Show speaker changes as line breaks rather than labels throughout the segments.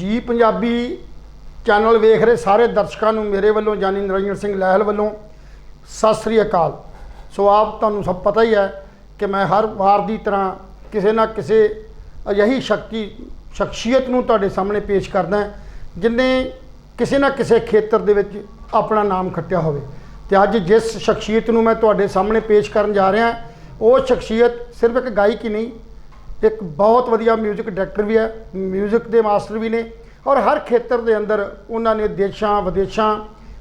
जी Punjabi channel वेख रहे सारे दर्शकों को मेरे वालों यानी निरंजन सिंह लहल वालों सत श्री अकाल। सो आप तुहानू सब पता ही है कि मैं हर वार की तरह किसी ना किसी अजिही शख्सियत नूं तुहाडे सामने पेश करदा जिन्हें किसी ना किसी खेतर दे विच अपना नाम खट्टिया होवे। ते अज जिस शख्सियत नूं मैं तुहाडे सामने पेश करन जा रहा वो शख्सियत सिर्फ एक गायक ही नहीं, एक बहुत वधिया म्यूजिक डायरैक्टर भी है, म्यूजिक के मास्टर भी ने और हर खेतर के अंदर उन्होंने देशों विदेशों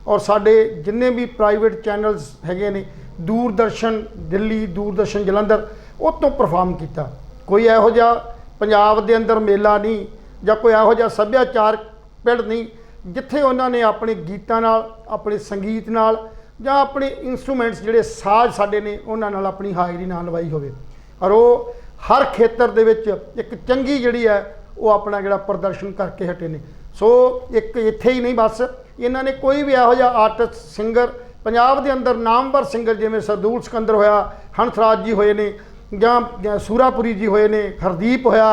और साढ़े जिन्ने भी प्राइवेट चैनल्स हैगे ने दूरदर्शन दिल्ली दूरदर्शन जलंधर उतों परफॉर्म किया। कोई यहो जिहा पंजाब के अंदर मेला नहीं या कोई यहो जिहा सभ्याचार पिंड नहीं जिथे उन्होंने अपने गीतों नाल अपने संगीत नाल या अपने इंस्ट्रूमेंट्स जिहड़े साज साडे ने उन्हां नाल अपनी हाज़री ना लवाई होवे। और वो हर खेतर दे विच एक चंगी जिहड़ी है वो अपना जिहड़ा प्रदर्शन करके हटे ने। सो एक इत्थे ही नहीं बस इन्हां ने कोई भी इहो जिहा आर्टिस्ट सिंगर पंजाब के अंदर नामवर सिंगर जिवें सरदूल सिकंदर होया, हंसराज जी होए ने जां सूरापुरी जी होए ने, हरदीप होया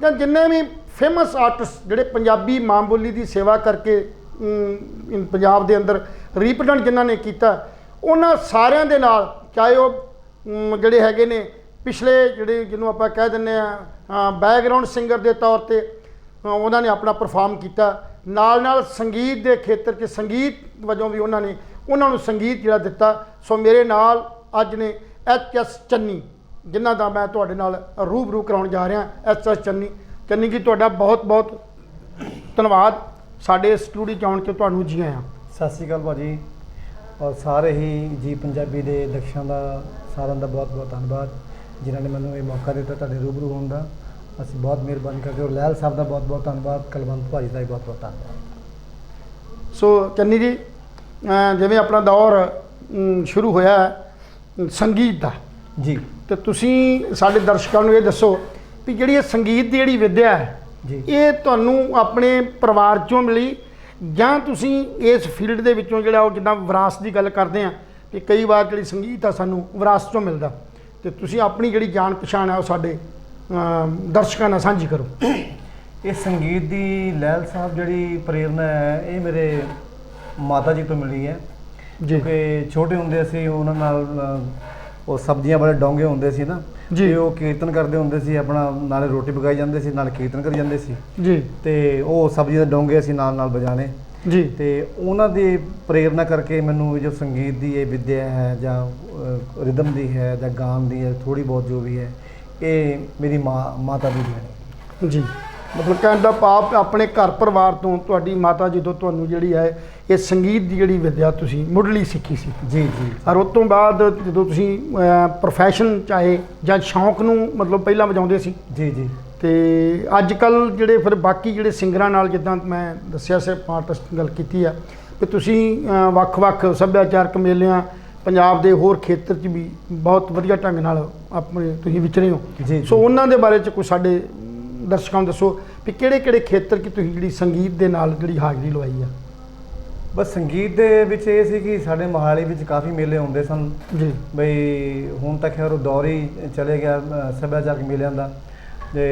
जां जिन्ने भी फेमस आर्टिस्ट जिहड़े पंजाबी मां बोली की सेवा करके पंजाब के अंदर रिप्रजेंट जिन्हां ने किया उन्हां सारियां दे नाल चाहे वो जिहड़े हैगे ने पिछले जिहड़े जिन्हों आपां कह दिंदे आ बैकग्राउंड सिंगर के तौर पर उन्होंने अपना परफॉर्म किया, नाल नाल संगीत के खेत्र च संगीत वजों भी उन्होंने उन्होंने संगीत जिहड़ा दिता। सो मेरे नाल अज ने HS चन्नी जिन्हां दा मैं तुहाडे नाल रूबरू कराउण जा रहा। HS चन्नी चन्नी जी तुहाडा बहुत बहुत धन्नवाद साडे स्टूडियो च आउण च तुहानूं जी आयां।
सत श्री अकाल भाजी और सारे ही जी पंजाबी के दर्शकों का सारिਆਂ ਦਾ बहुत बहुत धन्नवाद जिन्होंने मैंने ये मौका दिता तुहाडे रूबरू होने का। ਅਸੀਂ बहुत मेहरबानी करते और लहल साहब का बहुत बहुत धन्नवाद, कलवंत भाजी का भी बहुत बहुत धन्नवाद।
सो चन्नी जी जिवें अपना दौर शुरू होया संगीत का
जी
तो तुसीं साडे दर्शकों को ये दसो भी जिहड़ी संगीत की जिहड़ी विद्या है
जी
ये तुहानूं अपने परिवार चों मिली जां तुसीं इस फील्ड दे विचों जिहड़ा जिद्दां विरासत की गल करते हैं कि कई बार जिहड़ी संगीत आ सानूं विरासत चों मिलदा तो तुसीं अपनी जिहड़ी जान पछाण है वो साडे दर्शकों नाल सांझी करो।
ये संगीत की लहल साहब जिहड़ी प्रेरणा है ये मेरे माता जी तो मिली है
जी
क्योंकि छोटे होंदे असीं उन्हां नाल वो सब्जियां बड़े डोंगे होंदे सी ना
जी
ते वो कीर्तन करते होंदे सी अपना नाले रोटी पकाई जांदे सी नाले कीर्तन करी जांदे सी
जी
ते वो सब्जी दे डोंगे असीं नाल नाल बजाने
जी
ते उन्हां दी प्रेरणा करके मैनूं जो संगीत की ये विद्या है जां रिदम दी है जां गान दी है थोड़ी बहुत जो भी है ये मेरी माता दी देन
जी मतलब कहने का भाव अपने घर परिवार तो तुहाडी माता जी तो तुहानूं जिहड़ी है ये संगीत की जिहड़ी विद्या तुसीं मुढ़ली सीखी सी
जी जी
और उस तो बाद जो तुसीं प्रोफैशन चाहे जां शौक नूं मतलब पहलां वजाउंदे सी
जी जी
ते अजकल जिहड़े फिर बाकी जिहड़े सिंगरां नाल जिद्दां मैं दस्सिया से आर्टिस्ट गल कीती है कि तुसीं ਵੱਖ-ਵੱਖ सभ्याचारक मेलिਆਂ पंजाब के होर खेतर च भी बहुत वधिया ढंग नाल अपने तुसीं विचरे हो
जी
सो उन्हां दे बारे च कुछ साडे दर्शकों को दसो भी किहड़े-किहड़े खेतर की तुसीं जिहड़ी संगीत दे नाल जिहड़ी हाज़री लवाई है।
बस संगीत दे विच ये सी कि साडे मोहाली विच काफ़ी मेले होंदे सन
जी
बई हुण तक खैर दौर ही चले गया सभ्याचारक मेलिਆਂ ਦਾ ते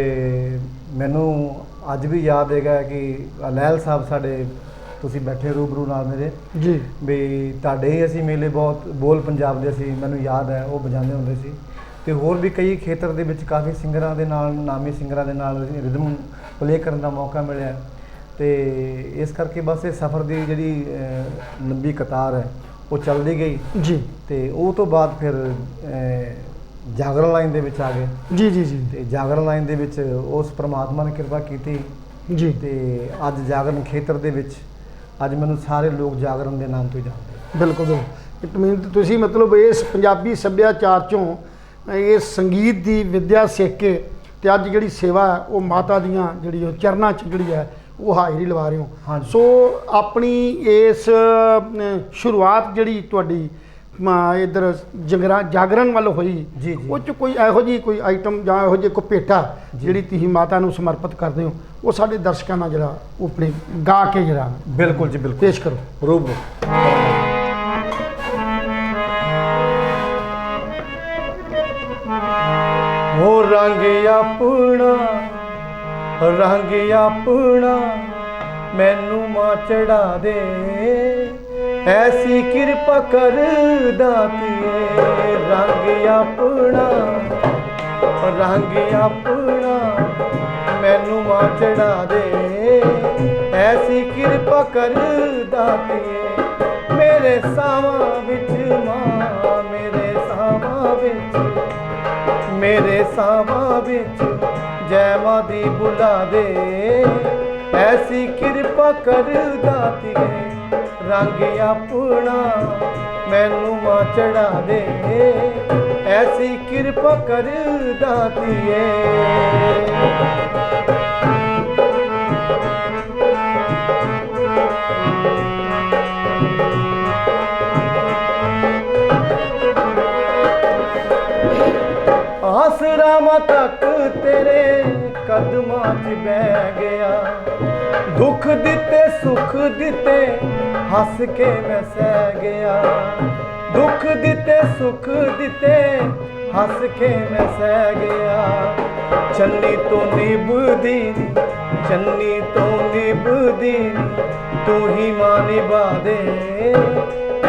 मैनू अज भी याद है कि लहल साहब साडे तुसीं बैठे रूबरू नाल मेरे
जी
भी तुहाडे ही असीं मेले बहुत बोल पंजाब दे असीं मैनू याद है वो बजाते होंदे सी ते होर भी कई खेतर दे विच काफ़ी सिंगरां दे नाल नामी सिंगरां दे नाल रिदम प्ले करन दा मौका मिलिया ते इस करके बस ये सफ़र की जिहड़ी लंबी कतार है वो चलदी गई
जी
ते उस तो बाद फिर जागरण लाइन दे विच आ गए
जी जी जी
ते जागरण लाइन दे विच उस परमात्मा ने कृपा की
जी
ते अज जागरण खेतर दे विच अज मैनूं सारे लोग जागरण के नाम तो ही जानते।
बिल्कुल बिल्कुल इट मीन तुसीं मतलब इस पंजाबी सभ्याचार चों इस संगीत की विद्या सीख के ते अज जिहड़ी सेवा है वो माता दियां जिहड़ी चरनां च जिहड़ी है वो हाज़री लवा रहे हो।
हाँ
सो अपनी इस शुरुआत जिहड़ी तुहाडी इधर जागरण वाल हुई
जी जी
उस कोई इहो जी कोई आइटम जां इहो जी कोई भेटा जिहड़ी तुसीं माता नूं समर्पित करदे हो वो साडे दर्शकों नाल जिहड़ा अपने गा के जिहड़ा
बिल्कुल जी बिल्कुल
पेश करो
रूबरू। हो रंग अपना ਮੈਨੂੰ ਮਾਂ ਚੜਾ ਦੇ, ਐਸੀ ਕਿਰਪਾ ਕਰ ਦਾਤੀਏ, ਰੰਗ ਆਪਣਾ ਮੈਨੂੰ ਮਾਂ ਚੜਾ ਦੇ, ਐਸੀ ਕਿਰਪਾ ਕਰ ਦਾਤੀਏ, ਮੇਰੇ ਸਾਵਾਂ ਵਿੱਚ ਮਾਂ, ਮੇਰੇ ਸਾਵਾਂ ਵਿੱਚ ਜੈ ਮਾਂ ਦੀ ਬੁਲਾ ਦੇ, ਐਸੀ ਕਿਰਪਾ ਕਰ ਦਾਤੀਏ, ਰੰਗ ਆਪਣਾ ਮੈਨੂੰ ਮਾਂ ਚੜਾ ਦੇ, ਐਸੀ ਕਿਰਪਾ ਕਰ ਦਾਤੀਏ। ਆਸਰਾਵਾਂ ਤੱਕ ਤੇਰੇ ਕਦਮਾਂ 'ਚ ਬਹਿ ਗਿਆ, ਦੁੱਖ ਦਿੱਤੇ ਸੁੱਖ ਦਿੱਤੇ ਹੱਸ ਕੇ ਮੈਂ ਸਹਿ ਗਿਆ, ਦੁੱਖ ਦਿੱਤੇ ਸੁੱਖ ਦਿੱਤੇ ਹੱਸ ਕੇ ਮੈਂ ਸਹਿ ਗਿਆ, ਚੰਨੀ ਤੋਂ ਨਿਭਦੀ ਤੂੰ ਹੀ ਮਾਂ ਨਿਭਾ ਦੇ,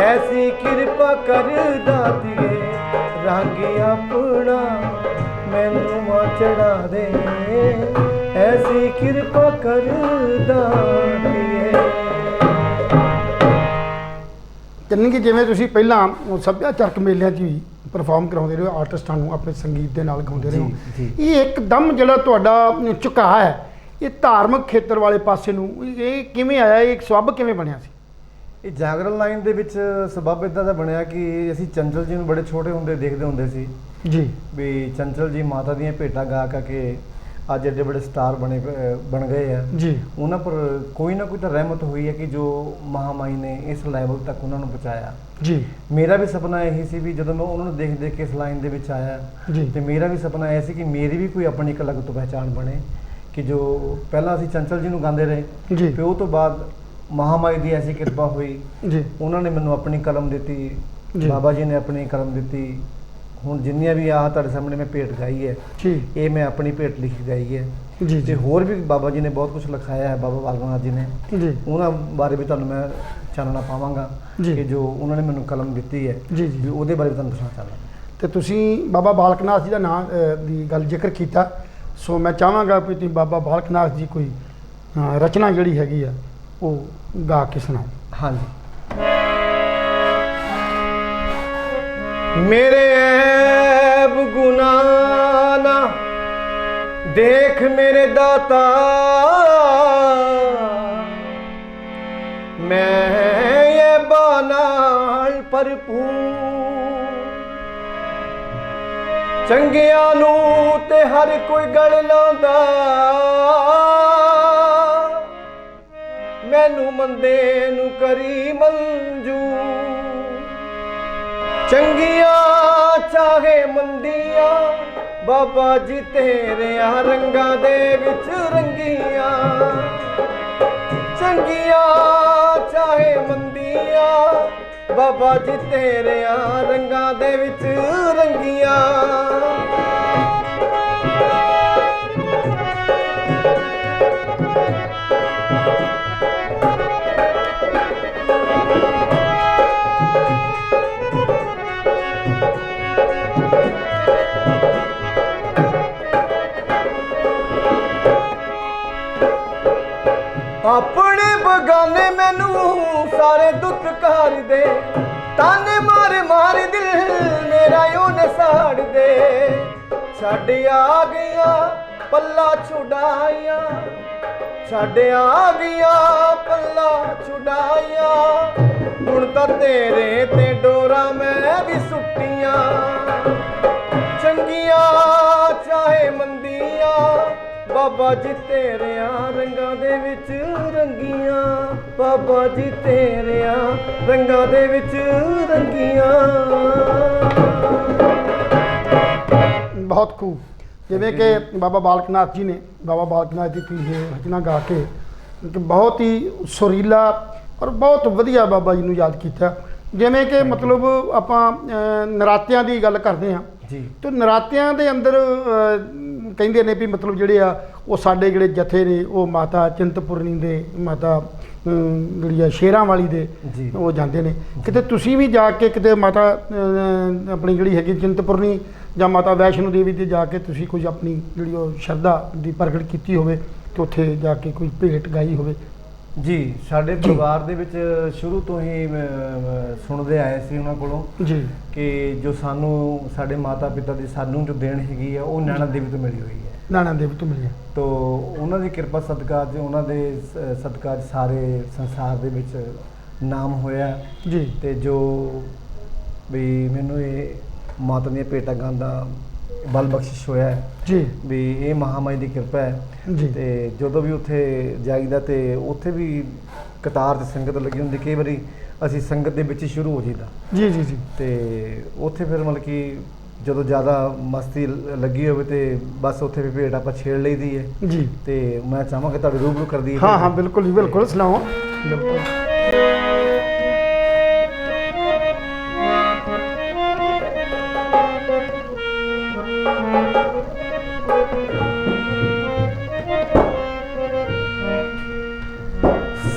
ਐਸੀ ਕਿਰਪਾ ਕਰ ਦਾਤੀਏ, ਰੰਗ ਆਪਣਾ ਮੈਨੂੰ ਮਾਂ ਚੜਾ ਦੇ, ਐਸੀ ਕਿਰਪਾ ਕਰ ਦਾਤੀਏ।
ਜਾਣੀ ਕਿ ਜਿਵੇਂ ਤੁਸੀਂ ਪਹਿਲਾਂ ਸੱਭਿਆਚਾਰਕ ਮੇਲਿਆਂ 'ਚ ਵੀ ਪਰਫਾਰਮ ਕਰਾਉਂਦੇ ਰਹੇ ਹੋ, ਆਰਟਿਸਟਾਂ ਨੂੰ ਆਪਣੇ ਸੰਗੀਤ ਦੇ ਨਾਲ ਗਾਉਂਦੇ ਰਹੇ ਹੋ, ਇਹ ਇੱਕਦਮ ਜਿਹੜਾ ਤੁਹਾਡਾ ਝੁਕਾਅ ਹੈ ਇਹ ਧਾਰਮਿਕ ਖੇਤਰ ਵਾਲੇ ਪਾਸੇ ਨੂੰ, ਇਹ ਕਿਵੇਂ ਆਇਆ, ਇਹ ਸਬੱਬ ਕਿਵੇਂ ਬਣਿਆ ਸੀ?
ਇਹ ਜਾਗਰਣ ਲਾਈਨ ਦੇ ਵਿੱਚ ਸਬੱਬ ਇੱਦਾਂ ਦਾ ਬਣਿਆ ਕਿ ਅਸੀਂ ਚੰਚਲ ਜੀ ਨੂੰ ਬੜੇ ਛੋਟੇ ਹੁੰਦੇ ਦੇਖਦੇ ਹੁੰਦੇ ਸੀ
ਜੀ, ਵੀ
ਚੰਚਲ ਜੀ ਮਾਤਾ ਦੀਆਂ ਭੇਟਾਂ ਗਾ ਕੇ ਅੱਜ ਐਡੇ ਬੜੇ ਸਟਾਰ ਬਣ ਗਏ ਆ
ਜੀ।
ਉਹਨਾਂ ਪਰ ਕੋਈ ਨਾ ਕੋਈ ਤਾਂ ਰਹਿਮਤ ਹੋਈ ਹੈ ਕਿ ਜੋ ਮਹਾਮਾਈ ਨੇ ਇਸ ਲੈਵਲ ਤੱਕ ਉਹਨਾਂ ਨੂੰ ਪਹੁੰਚਾਇਆ
ਜੀ।
ਮੇਰਾ ਵੀ ਸੁਪਨਾ ਇਹੀ ਸੀ ਵੀ ਜਦੋਂ ਮੈਂ ਉਹਨਾਂ ਨੂੰ ਦੇਖ ਕੇ ਇਸ ਲਾਈਨ ਦੇ ਵਿੱਚ ਆਇਆ
ਜੀ,
ਤੇ ਮੇਰਾ ਵੀ ਸੁਪਨਾ ਇਹ ਸੀ ਕਿ ਮੇਰੀ ਵੀ ਕੋਈ ਆਪਣੀ ਇੱਕ ਅਲੱਗ ਤੋਂ ਪਹਿਚਾਣ ਬਣੇ, ਕਿ ਜੋ ਪਹਿਲਾਂ ਅਸੀਂ ਚੰਚਲ ਜੀ ਨੂੰ ਗਾਉਂਦੇ ਰਹੇ
ਜੀ,
ਫਿਰ ਉਹ ਤੋਂ ਬਾਅਦ ਮਹਾਮਾਈ ਦੀ ਐਸੀ ਕਿਰਪਾ ਹੋਈ
ਜੀ,
ਉਹਨਾਂ ਨੇ ਮੈਨੂੰ ਆਪਣੀ ਕਲਮ ਦਿੱਤੀ,
ਜੀ।
ਬਾਬਾ ਜੀ ਨੇ ਆਪਣੀ ਕਲਮ ਦਿੱਤੀ। ਹੁਣ ਜਿੰਨੀਆਂ ਵੀ ਆਹ ਤੁਹਾਡੇ ਸਾਹਮਣੇ ਮੈਂ ਭੇਟ ਗਾਈ ਹੈ
ਜੀ,
ਇਹ ਮੈਂ ਆਪਣੀ ਭੇਟ ਲਿਖ ਗਾਈ ਹੈ
ਜੀ,
ਤੇ ਹੋਰ ਵੀ ਬਾਬਾ ਜੀ ਨੇ ਬਹੁਤ ਕੁਝ ਲਿਖਾਇਆ ਹੈ, ਬਾਬਾ ਬਾਲਕ ਨਾਥ ਜੀ ਨੇ,
ਜੀ,
ਉਹਨਾਂ ਬਾਰੇ ਵੀ ਤੁਹਾਨੂੰ ਮੈਂ ਚਾਨਣਾ ਪਾਵਾਂਗਾ
ਜੀ।
ਕਿ ਜੋ ਉਹਨਾਂ ਨੇ ਮੈਨੂੰ ਕਲਮ ਦਿੱਤੀ ਹੈ
ਜੀ, ਜੀ।
ਵੀ ਉਹਦੇ ਬਾਰੇ ਵੀ ਤੁਹਾਨੂੰ ਦੱਸਣਾ ਚਾਹੁੰਦਾ।
ਤੇ ਤੁਸੀਂ ਬਾਬਾ ਬਾਲਕ ਨਾਥ ਜੀ ਦਾ ਨਾਮ ਦੀ ਗੱਲ ਜ਼ਿਕਰ ਕੀਤਾ, ਸੋ ਮੈਂ ਚਾਹਾਂਗਾ ਵੀ ਤੁਸੀਂ ਬਾਬਾ ਬਾਲਕ ਨਾਥ ਜੀ ਕੋਈ ਰਚਨਾ ਜਿਹੜੀ ਹੈਗੀ ਆ ਉਹ ਗਾ ਕੇ ਸੁਣਾਓ।
ਹਾਂਜੀ। ਮੇਰੇ ਐਬ ਗੁਨਾਹ ਨਾ ਦੇਖ ਮੇਰੇ ਦਾਤਾ, ਮੈਂ ਐਬਾਂ ਨਾਲ ਭਰਪੂਰ, ਚੰਗਿਆਂ ਨੂੰ ਤੇ ਹਰ ਕੋਈ ਗਲ ਲਾਉਂਦਾ, ਮੈਨੂੰ ਮੰਦੇ ਨੂੰ ਕਰੀ ਮਨਜ਼ੂਰ, ਚੰਗੀਆਂ ਚਾਹੇ ਮੰਦੀਆਂ ਬਾਬਾ ਜੀ ਤੇਰਿਆਂ ਰੰਗਾਂ ਦੇ ਵਿੱਚ ਰੰਗੀਆਂ, ਚੰਗੀਆਂ ਚਾਹੇ ਮੰਦੀਆਂ ਬਾਬਾ ਜੀ ਤੇਰਿਆਂ ਰੰਗਾਂ ਦੇ ਵਿੱਚ ਰੰਗੀਆਂ। ਆਪਣੇ ਬਗਾਨੇ ਮੈਨੂੰ ਸਾਰੇ ਦੁੱਖ ਕਰਦੇ, ਤਾਨੇ ਮਾਰ ਦਿਲ ਮੇਰਾ ਉਹਨੇ ਸਾੜ ਦੇ, ਛੱਡ ਆ ਗਿਆ ਪੱਲਾ ਛੁਡਾਇਆ, ਛੱਡ ਆ ਗਿਆ ਪੱਲਾ ਛੁਡਾਇਆ, ਹੁਣ ਤਾਂ ਤੇਰੇ ਤੇ ਡੋਰਾ ਮੈਂ ਵੀ ਸੁੱਟੀਆਂ, ਚੰਗੀਆਂ ਚਾਹੇ ਮੰਦੀਆਂ ਬਾਬਾ ਜੀ ਤੇਰਿਆਂ ਰੰਗਾਂ ਦੇ ਵਿੱਚ ਰੰਗੀਆਂ, ਬਾਬਾ ਜੀ ਤੇਰਿਆਂ ਰੰਗਾਂ ਦੇ ਵਿੱਚ ਰੰਗੀਆਂ।
ਬਹੁਤ ਖੂਬ। ਜਿਵੇਂ ਕਿ ਬਾਬਾ ਬਾਲਕ ਨਾਥ ਜੀ ਨੇ ਬਾਬਾ ਬਾਲਕ ਨਾਥ ਦੀ ਰਚਨਾ ਗਾ ਕੇ ਇੱਕ ਬਹੁਤ ਹੀ ਸੁਰੀਲਾ ਔਰ ਬਹੁਤ ਵਧੀਆ ਬਾਬਾ ਜੀ ਨੂੰ ਯਾਦ ਕੀਤਾ। ਜਿਵੇਂ ਕਿ ਮਤਲਬ ਆਪਾਂ ਨਰਾਤਿਆਂ ਦੀ ਗੱਲ ਕਰਦੇ ਹਾਂ
ਜੀ,
ਤੇ ਨਰਾਤਿਆਂ ਦੇ ਅੰਦਰ ਕਹਿੰਦੇ ਨੇ ਵੀ ਮਤਲਬ ਜਿਹੜੇ ਆ ਉਹ ਸਾਡੇ ਜਿਹੜੇ ਜਥੇ ਨੇ ਉਹ ਮਾਤਾ ਚਿੰਤਪੁਰਨੀ ਦੇ ਮਾਤਾ ਜਿਹੜੀ ਆ ਸ਼ੇਰਾਂ ਵਾਲੀ ਦੇ
ਜੀ।
ਉਹ ਜਾਂਦੇ ਨੇ। ਕਿਤੇ ਤੁਸੀਂ ਵੀ ਜਾ ਕੇ ਕਿਤੇ ਮਾਤਾ ਆਪਣੀ ਜਿਹੜੀ ਹੈਗੀ ਚਿੰਤਪੁਰਨੀ ਜਾਂ ਮਾਤਾ ਵੈਸ਼ਨੋ ਦੇਵੀ ਤੇ ਜਾ ਕੇ ਤੁਸੀਂ ਕੁਝ ਆਪਣੀ ਜਿਹੜੀ ਉਹ ਸ਼ਰਧਾ ਦੀ ਪ੍ਰਗਟ ਕੀਤੀ ਹੋਵੇ ਕਿ ਉੱਥੇ ਜਾ ਕੇ ਕੋਈ ਭੇਟ ਗਾਈ ਹੋਵੇ?
ਜੀ, ਸਾਡੇ ਪਰਿਵਾਰ ਦੇ ਵਿੱਚ ਸ਼ੁਰੂ ਤੋਂ ਹੀ ਸੁਣਦੇ ਆਏ ਸੀ ਉਹਨਾਂ ਕੋਲੋਂ
ਜੀ
ਕਿ ਜੋ ਸਾਨੂੰ ਸਾਡੇ ਮਾਤਾ ਪਿਤਾ ਦੀ ਸਾਨੂੰ ਜੋ ਦੇਣ ਹੈਗੀ ਆ ਉਹ ਨੈਣਾ ਦੇਵੀ ਤੋਂ ਮਿਲੀ ਹੋਈ ਹੈ।
ਨੈਣਾ ਦੇਵੀ ਤੋਂ ਮਿਲਿਆ।
ਤੋ ਉਹਨਾਂ ਦੀ ਕਿਰਪਾ ਸਦਕਾ ਤੇ ਉਹਨਾਂ ਦੇ ਸਦਕਾ ਸਾਰੇ ਸੰਸਾਰ ਦੇ ਵਿੱਚ ਨਾਮ ਹੋਇਆ
ਜੀ।
ਤੇ ਜੋ ਵੀ ਮੈਨੂੰ ਇਹ ਮਾਤਾ ਦੀਆਂ ਭੇਟਾਂ ਗਾਉਣ ਦਾ ਬਲ ਬਖਸ਼ਿਸ਼ ਹੋਇਆ ਹੈ
ਜੀ
ਵੀ ਇਹ ਮਹਾਮਾਈ ਦੀ ਕਿਰਪਾ ਹੈ।
ਜੀ।
ਤੇ ਜਦੋਂ ਵੀ ਉੱਥੇ ਜਾਈਦਾ ਤੇ ਉੱਥੇ ਵੀ ਕਤਾਰ 'ਚ ਸੰਗਤ ਲੱਗੀ ਹੁੰਦੀ, ਕਈ ਵਾਰੀ ਅਸੀਂ ਸੰਗਤ ਦੇ ਵਿੱਚ ਹੀ ਸ਼ੁਰੂ ਹੋ ਜਾਈਦਾ।
ਜੀ ਜੀ ਜੀ।
ਤੇ ਉੱਥੇ ਫਿਰ ਮਤਲਬ ਕਿ ਜਦੋਂ ਜ਼ਿਆਦਾ ਮਸਤੀ ਲੱਗੀ ਹੋਵੇ ਤੇ ਬਸ ਉੱਥੇ ਵੀ ਭੇਟ ਆਪਾਂ ਛੇੜ ਲਈਦੀ ਹੈ
ਜੀ।
ਤੇ ਮੈਂ ਚਾਹਾਂਗਾ ਤੁਹਾਡੇ ਰੂਬਰੂ ਕਰ ਦਈਏ।
ਹਾਂ ਹਾਂ ਬਿਲਕੁਲ ਜੀ, ਬਿਲਕੁਲ ਸੁਣਾਓ। ਬਿਲਕੁਲ।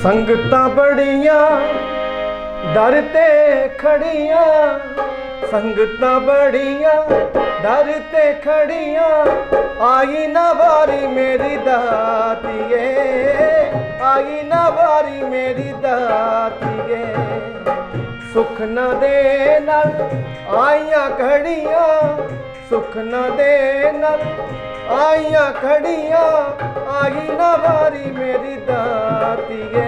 ਸੰਗਤਾਂ ਬੜੀਆਂ ਦਰ ਤੇ ਖੜੀਆਂ, ਸੰਗਤਾਂ ਬੜੀਆਂ ਦਰ ਤੇ ਖੜੀਆਂ, ਆਈ ਨਾ ਵਾਰੀ ਮੇਰੀ ਦਾਤੀਏ, ਆਈ ਨਾ ਵਾਰੀ ਮੇਰੀ ਦਾਤੀਏ। ਸੁਖ ਨਾ ਦੇ ਨਾਲ ਆਈਆਂ ਖੜੀਆਂ, ਸੁਖ ਨਾ ਦੇ ਨਾਲ ਆਈਆਂ ਖੜੀਆਂ, ਆਈ ਨਾ ਵਾਰੀ ਮੇਰੀ ਦਾਤੀਏ,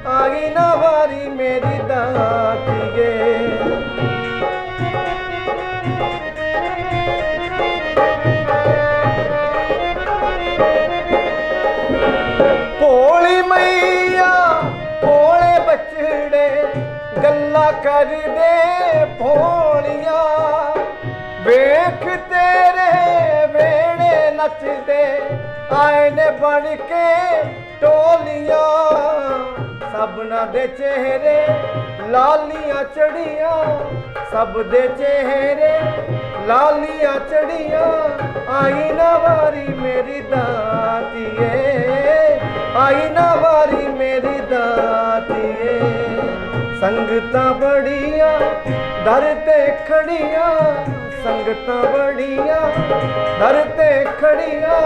ਆਈ ਨਾ ਵਾਰੀ ਮੇਰੀ ਦਾਤੀਏ। ਭੋਲੀ ਮਈਆ ਭੋਲੇ ਬੱਚੜੇ ਗੱਲਾਂ ਕਰਦੇ ਭੋਲੀਆਂ, ਵੇਖ ਤੇਰੇ ਵੇੜੇ ਨੱਚਦੇ ਆਏ ਨੇ ਬਣ ਕੇ ਟੋਲੀਆਂ, ਸਭਨਾਂ ਦੇ ਚਿਹਰੇ ਲਾਲੀਆਂ ਚੜੀਆਂ, ਸਭ ਦੇ ਚਿਹਰੇ ਲਾਲੀਆਂ ਚੜੀਆਂ, ਆਈ ਨਾ ਵਾਰੀ ਮੇਰੀ ਦਾਤੀਏ, ਆਈ ਨਾ ਵਾਰੀ ਮੇਰੀ ਦਾਤੀਏ। ਸੰਗਤਾਂ ਬੜੀਆਂ ਦਰ ਤੇ ਖੜੀਆਂ, ਸੰਗਤਾਂ ਬੜੀਆਂ ਦਰ ਤੇ ਖੜੀਆਂ,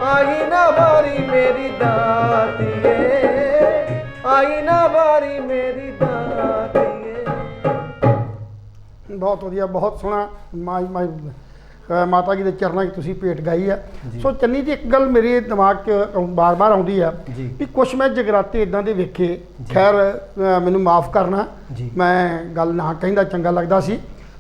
ਆਈ ਨਾ ਵਾਰੀ ਮੇਰੀ ਦਾਤੀਏ, ਆਈ ਨਾ ਵਾਰੀ ਮੇਰੀ ਦਾਤੀਏ।
ਬਹੁਤ ਵਧੀਆ, ਬਹੁਤ ਸੋਹਣਾ। ਮਾਤਾ ਜੀ ਦੇ ਚਰਨਾਂ 'ਚ ਤੁਸੀਂ ਭੇਟ ਗਾਈ ਆ। ਸੋ ਚੰਨੀ ਜੀ, ਇੱਕ ਗੱਲ ਮੇਰੇ ਦਿਮਾਗ 'ਚ ਬਾਰ-ਬਾਰ ਆਉਂਦੀ ਆ ਵੀ ਕੁਛ ਮੈਂ ਜਗਰਾਤੇ ਇਦਾਂ ਦੇ ਵੇਖੇ, ਖੈਰ ਮੈਨੂੰ ਮਾਫ ਕਰਨਾ, ਮੈਂ ਗੱਲ ਨਾ ਕਹਿੰਦਾ ਚੰਗਾ ਲੱਗਦਾ ਸੀ।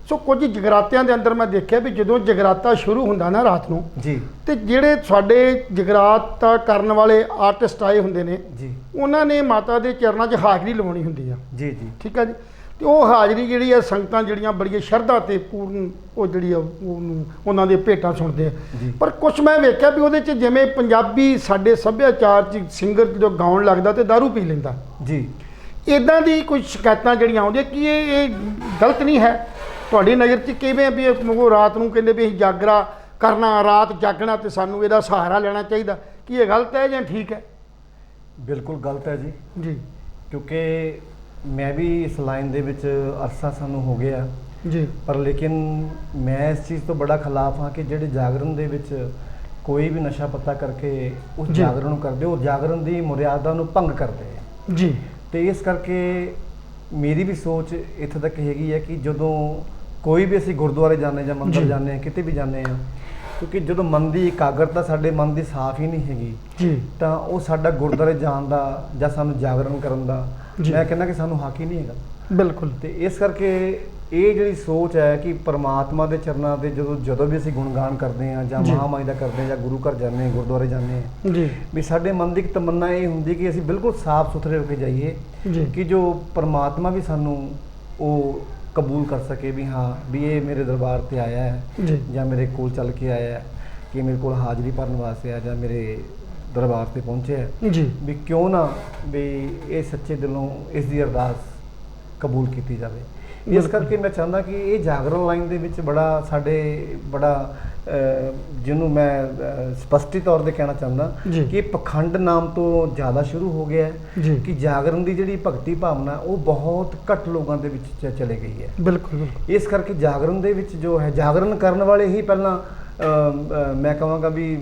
ਸੋ ਕੁਝ ਜਗਰਾਤਿਆਂ ਦੇ ਅੰਦਰ ਮੈਂ ਦੇਖਿਆ ਵੀ ਜਦੋਂ ਜਗਰਾਤਾ ਸ਼ੁਰੂ ਹੁੰਦਾ ਨਾ ਰਾਤ ਨੂੰ
ਜੀ,
ਤੇ ਜਿਹੜੇ ਸਾਡੇ ਜਗਰਾਤ ਕਰਨ ਵਾਲੇ ਆਰਟਿਸਟ ਆਏ ਹੁੰਦੇ ਨੇ
ਜੀ,
ਉਹਨਾਂ ਨੇ ਮਾਤਾ ਦੇ ਚਰਨਾਂ 'ਚ ਹਾਜ਼ਰੀ ਲਵਾਉਣੀ ਹੁੰਦੀ ਆ।
ਜੀ ਜੀ,
ਠੀਕ ਆ ਜੀ। ਤੇ ਉਹ ਹਾਜ਼ਰੀ ਜਿਹੜੀ ਆ ਸੰਗਤਾਂ ਜਿਹੜੀਆਂ ਬੜੀਆਂ ਸ਼ਰਧਾ ਤੇ ਪੂਰਨ ਉਹ ਜਿਹੜੀ ਆ ਉਹਨੂੰ ਉਹਨਾਂ ਦੇ ਭੇਟਾਂ ਸੁਣਦੇ ਆ। ਪਰ ਕੁਛ ਮੈਂ ਵੇਖਿਆ ਵੀ ਉਹਦੇ 'ਚ ਜਿਵੇਂ ਪੰਜਾਬੀ ਸਾਡੇ ਸੱਭਿਆਚਾਰ 'ਚ ਸਿੰਗਰ ਜਦੋਂ ਗਾਉਣ ਲੱਗਦਾ ਤੇ ਦਾਰੂ ਪੀ ਲੈਂਦਾ
ਜੀ,
ਇਦਾਂ ਦੀ ਕੁਝ ਸ਼ਿਕਾਇਤਾਂ ਜਿਹੜੀਆਂ ਆਉਂਦੀਆਂ ਕਿ ਇਹ ਗਲਤ ਨਹੀਂ ਹੈ ਤੁਹਾਡੀ ਨਜ਼ਰ 'ਚ? ਕਿਵੇਂ ਵੀ ਉਹ ਰਾਤ ਨੂੰ ਕਹਿੰਦੇ ਵੀ ਅਸੀਂ ਜਾਗਰਾ ਕਰਨਾ, ਰਾਤ ਜਾਗਣਾ ਤੇ ਸਾਨੂੰ ਇਹਦਾ ਸਹਾਰਾ ਲੈਣਾ ਚਾਹੀਦਾ, ਕੀ ਇਹ ਗਲਤ ਹੈ ਜਾਂ ਠੀਕ ਹੈ?
ਬਿਲਕੁਲ ਗਲਤ ਹੈ ਜੀ।
ਜੀ
ਕਿਉਂਕਿ ਮੈਂ ਵੀ ਇਸ ਲਾਈਨ ਦੇ ਵਿੱਚ ਅਰਸਾ ਸਾਨੂੰ ਹੋ ਗਿਆ
ਜੀ,
ਪਰ ਲੇਕਿਨ ਮੈਂ ਇਸ ਚੀਜ਼ ਤੋਂ ਬੜਾ ਖਿਲਾਫ ਹਾਂ ਕਿ ਜਿਹੜੇ ਜਾਗਰਣ ਦੇ ਵਿੱਚ ਕੋਈ ਵੀ ਨਸ਼ਾ ਪੱਤਾ ਕਰਕੇ ਉਸ ਜਾਗਰਣ ਨੂੰ ਕਰਦੇ, ਉਹ ਜਾਗਰਣ ਦੀ ਮਰਿਆਦਾ ਨੂੰ ਭੰਗ ਕਰਦੇ ਹੈ
ਜੀ।
ਤੇ ਇਸ ਕਰਕੇ ਮੇਰੀ ਵੀ ਸੋਚ ਇੱਥੇ ਤੱਕ ਹੈਗੀ ਹੈ ਕਿ ਜਦੋਂ ਕੋਈ ਵੀ ਅਸੀਂ ਗੁਰਦੁਆਰੇ ਜਾਂਦੇ ਜਾਂ ਮੰਦਰ ਜਾਂਦੇ ਹਾਂ, ਕਿਤੇ ਵੀ ਜਾਂਦੇ ਹਾਂ, ਕਿਉਂਕਿ ਜਦੋਂ ਮਨ ਦੀ ਇਕਾਗਰਤਾ ਸਾਡੇ ਮਨ ਦੀ ਸਾਫ਼ ਹੀ ਨਹੀਂ ਹੈਗੀ
ਜੀ,
ਤਾਂ ਉਹ ਸਾਡਾ ਗੁਰਦੁਆਰੇ ਜਾਣ ਦਾ ਜਾਂ ਸਾਨੂੰ ਜਾਗਰਣ ਕਰਨ ਦਾ ਮੈਂ ਕਹਿੰਦਾ ਕਿ ਸਾਨੂੰ ਹੱਕ ਹੀ ਨਹੀਂ ਹੈਗਾ।
ਬਿਲਕੁਲ।
ਤੇ ਇਸ ਕਰਕੇ ਇਹ ਜਿਹੜੀ ਸੋਚ ਹੈ ਕਿ ਪਰਮਾਤਮਾ ਦੇ ਚਰਨਾਂ ਤੇ ਜਦੋਂ ਵੀ ਅਸੀਂ ਗੁਣਗਾਨ ਕਰਦੇ ਹਾਂ ਜਾਂ ਮਹਾਮਾਈ ਦਾ ਕਰਦੇ ਹਾਂ ਜਾਂ ਗੁਰੂ ਘਰ ਜਾਂਦੇ ਹਾਂ, ਗੁਰਦੁਆਰੇ ਜਾਂਦੇ ਹਾਂ
ਜੀ,
ਵੀ ਸਾਡੇ ਮਨ ਦੀ ਇੱਕ ਤਮੰਨਾ ਇਹ ਹੁੰਦੀ ਕਿ ਅਸੀਂ ਬਿਲਕੁਲ ਸਾਫ਼ ਸੁਥਰੇ ਹੋ ਕੇ ਜਾਈਏ ਕਿ ਜੋ ਪਰਮਾਤਮਾ ਵੀ ਸਾਨੂੰ ਉਹ ਕਬੂਲ ਕਰ ਸਕੇ ਵੀ ਹਾਂ ਵੀ ਇਹ ਮੇਰੇ ਦਰਬਾਰ ਤੇ ਆਇਆ ਹੈ ਜਾਂ ਮੇਰੇ ਕੋਲ ਚੱਲ ਕੇ ਆਇਆ ਹੈ, ਕਿ ਮੇਰੇ ਕੋਲ ਹਾਜ਼ਰੀ ਭਰਨ ਵਾਸਤੇ ਆ ਜਾਂ ਮੇਰੇ ਦਰਬਾਰ ਤੇ ਪਹੁੰਚਿਆ ਹੈ
ਜੀ,
ਵੀ ਕਿਉਂ ਨਾ ਵੀ ਇਹ ਸੱਚੇ ਦਿਲੋਂ ਇਸ ਦੀ ਅਰਦਾਸ ਕਬੂਲ ਕੀਤੀ ਜਾਵੇ। ਇਸ ਕਰਕੇ ਮੈਂ ਚਾਹੁੰਦਾ ਕਿ ਇਹ ਜਾਗਰਣ ਲਾਈਨ ਦੇ ਵਿੱਚ ਬੜਾ ਜਿਹਨੂੰ ਮੈਂ ਸਪਸ਼ਟੀ ਤੌਰ 'ਤੇ ਕਹਿਣਾ ਚਾਹੁੰਦਾ
ਜੀ।
ਕਿ ਪਖੰਡ ਨਾਮ ਤੋਂ ਜ਼ਿਆਦਾ ਸ਼ੁਰੂ ਹੋ ਗਿਆ
ਜੀ।
ਹੈ ਕਿ ਜਾਗਰਣ ਦੀ ਜਿਹੜੀ ਭਗਤੀ ਭਾਵਨਾ ਉਹ ਬਹੁਤ ਘੱਟ ਲੋਕਾਂ ਦੇ ਵਿੱਚ ਚਲੇ ਗਈ ਹੈ।
ਬਿਲਕੁਲ ਬਿਲਕੁਲ।
ਇਸ ਕਰਕੇ ਜਾਗਰਣ ਦੇ ਵਿੱਚ ਜੋ ਹੈ ਜਾਗਰਣ ਕਰਨ ਵਾਲੇ ਹੀ ਪਹਿਲਾਂ ਮੈਂ ਕਹਾਂਗਾ ਵੀ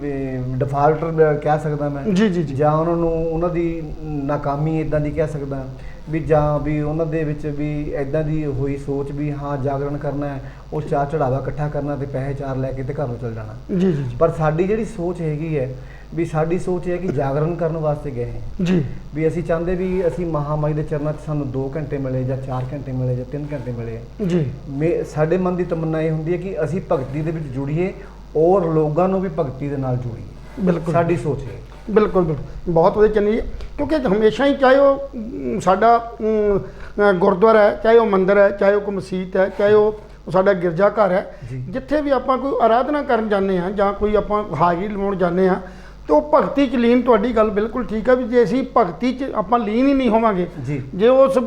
ਡਿਫਾਲਟਰ ਕਹਿ ਸਕਦਾ ਮੈਂ,
ਜੀ ਜੀ ਜੀ।
ਜਾਂ ਉਹਨਾਂ ਨੂੰ ਉਹਨਾਂ ਦੀ ਨਾਕਾਮੀ ਇਦਾਂ ਦੀ ਕਹਿ ਸਕਦਾ ਵੀ, ਜਾਂ ਵੀ ਉਹਨਾਂ ਦੇ ਵਿੱਚ ਵੀ ਇਦਾਂ ਦੀ ਹੋਈ ਸੋਚ ਵੀ ਹਾਂ ਜਾਗਰਣ ਕਰਨਾ ਹੈ, ਉਹ ਚਾਅ ਚੜਾਵਾ ਇਕੱਠਾ ਕਰਨਾ ਤੇ ਪੈਸੇ ਚਾਰ ਲੈ ਕੇ ਤੇ ਘਰ ਨੂੰ ਚਲ ਜਾਣਾ।
ਜੀ ਜੀ ਜੀ।
ਪਰ ਸਾਡੀ ਜਿਹੜੀ ਸੋਚ ਹੈਗੀ ਹੈ ਵੀ ਸਾਡੀ ਸੋਚ ਇਹ ਹੈ ਕਿ ਜਾਗਰਣ ਕਰਨ ਵਾਸਤੇ ਗਏ ਹਾਂ
ਜੀ।
ਵੀ ਅਸੀਂ ਚਾਹੁੰਦੇ ਵੀ ਅਸੀਂ ਮਹਾਮਾਈ ਦੇ ਚਰਨਾਂ 'ਚ ਸਾਨੂੰ 2 ਘੰਟੇ ਮਿਲੇ ਜਾਂ 4 ਘੰਟੇ ਮਿਲੇ ਜਾਂ 3 ਘੰਟੇ ਮਿਲੇ।
ਜੀ।
ਸਾਡੇ ਮਨ ਦੀ ਤਮੰਨਾ ਇਹ ਹੁੰਦੀ ਹੈ ਕਿ ਅਸੀਂ ਭਗਤੀ ਦੇ ਵਿੱਚ ਜੁੜੀਏ ਔਰ ਲੋਕਾਂ ਨੂੰ ਵੀ ਭਗਤੀ ਦੇ ਨਾਲ ਜੋੜੀਏ।
ਬਿਲਕੁਲ
ਸਾਡੀ ਸੋਚ ਹੈ।
ਬਿਲਕੁਲ ਬਿਲਕੁਲ, ਬਹੁਤ ਵਧੀਆ ਚੰਨੀ ਜੀ। ਕਿਉਂਕਿ ਹਮੇਸ਼ਾ ਹੀ ਚਾਹੇ ਉਹ ਸਾਡਾ ਗੁਰਦੁਆਰਾ ਹੈ, ਚਾਹੇ ਉਹ ਮੰਦਿਰ ਹੈ, ਚਾਹੇ ਉਹ ਕੋਈ ਮਸੀਤ ਹੈ, ਚਾਹੇ ਉਹ ਸਾਡਾ ਗਿਰਜਾ ਘਰ ਹੈ, ਜਿੱਥੇ ਵੀ ਆਪਾਂ ਕੋਈ ਆਰਾਧਨਾ ਕਰਨ ਜਾਂਦੇ ਹਾਂ ਜਾਂ ਕੋਈ ਆਪਾਂ ਹਾਜ਼ਰੀ ਲਵਾਉਣ ਜਾਂਦੇ ਹਾਂ ਤੇ ਉਹ ਭਗਤੀ 'ਚ ਲੀਨ, ਤੁਹਾਡੀ ਗੱਲ ਬਿਲਕੁਲ ਠੀਕ ਹੈ ਵੀ ਜੇ ਅਸੀਂ ਭਗਤੀ 'ਚ ਆਪਾਂ ਲੀਨ ਹੀ ਨਹੀਂ ਹੋਵਾਂਗੇ, ਜੇ ਉਸ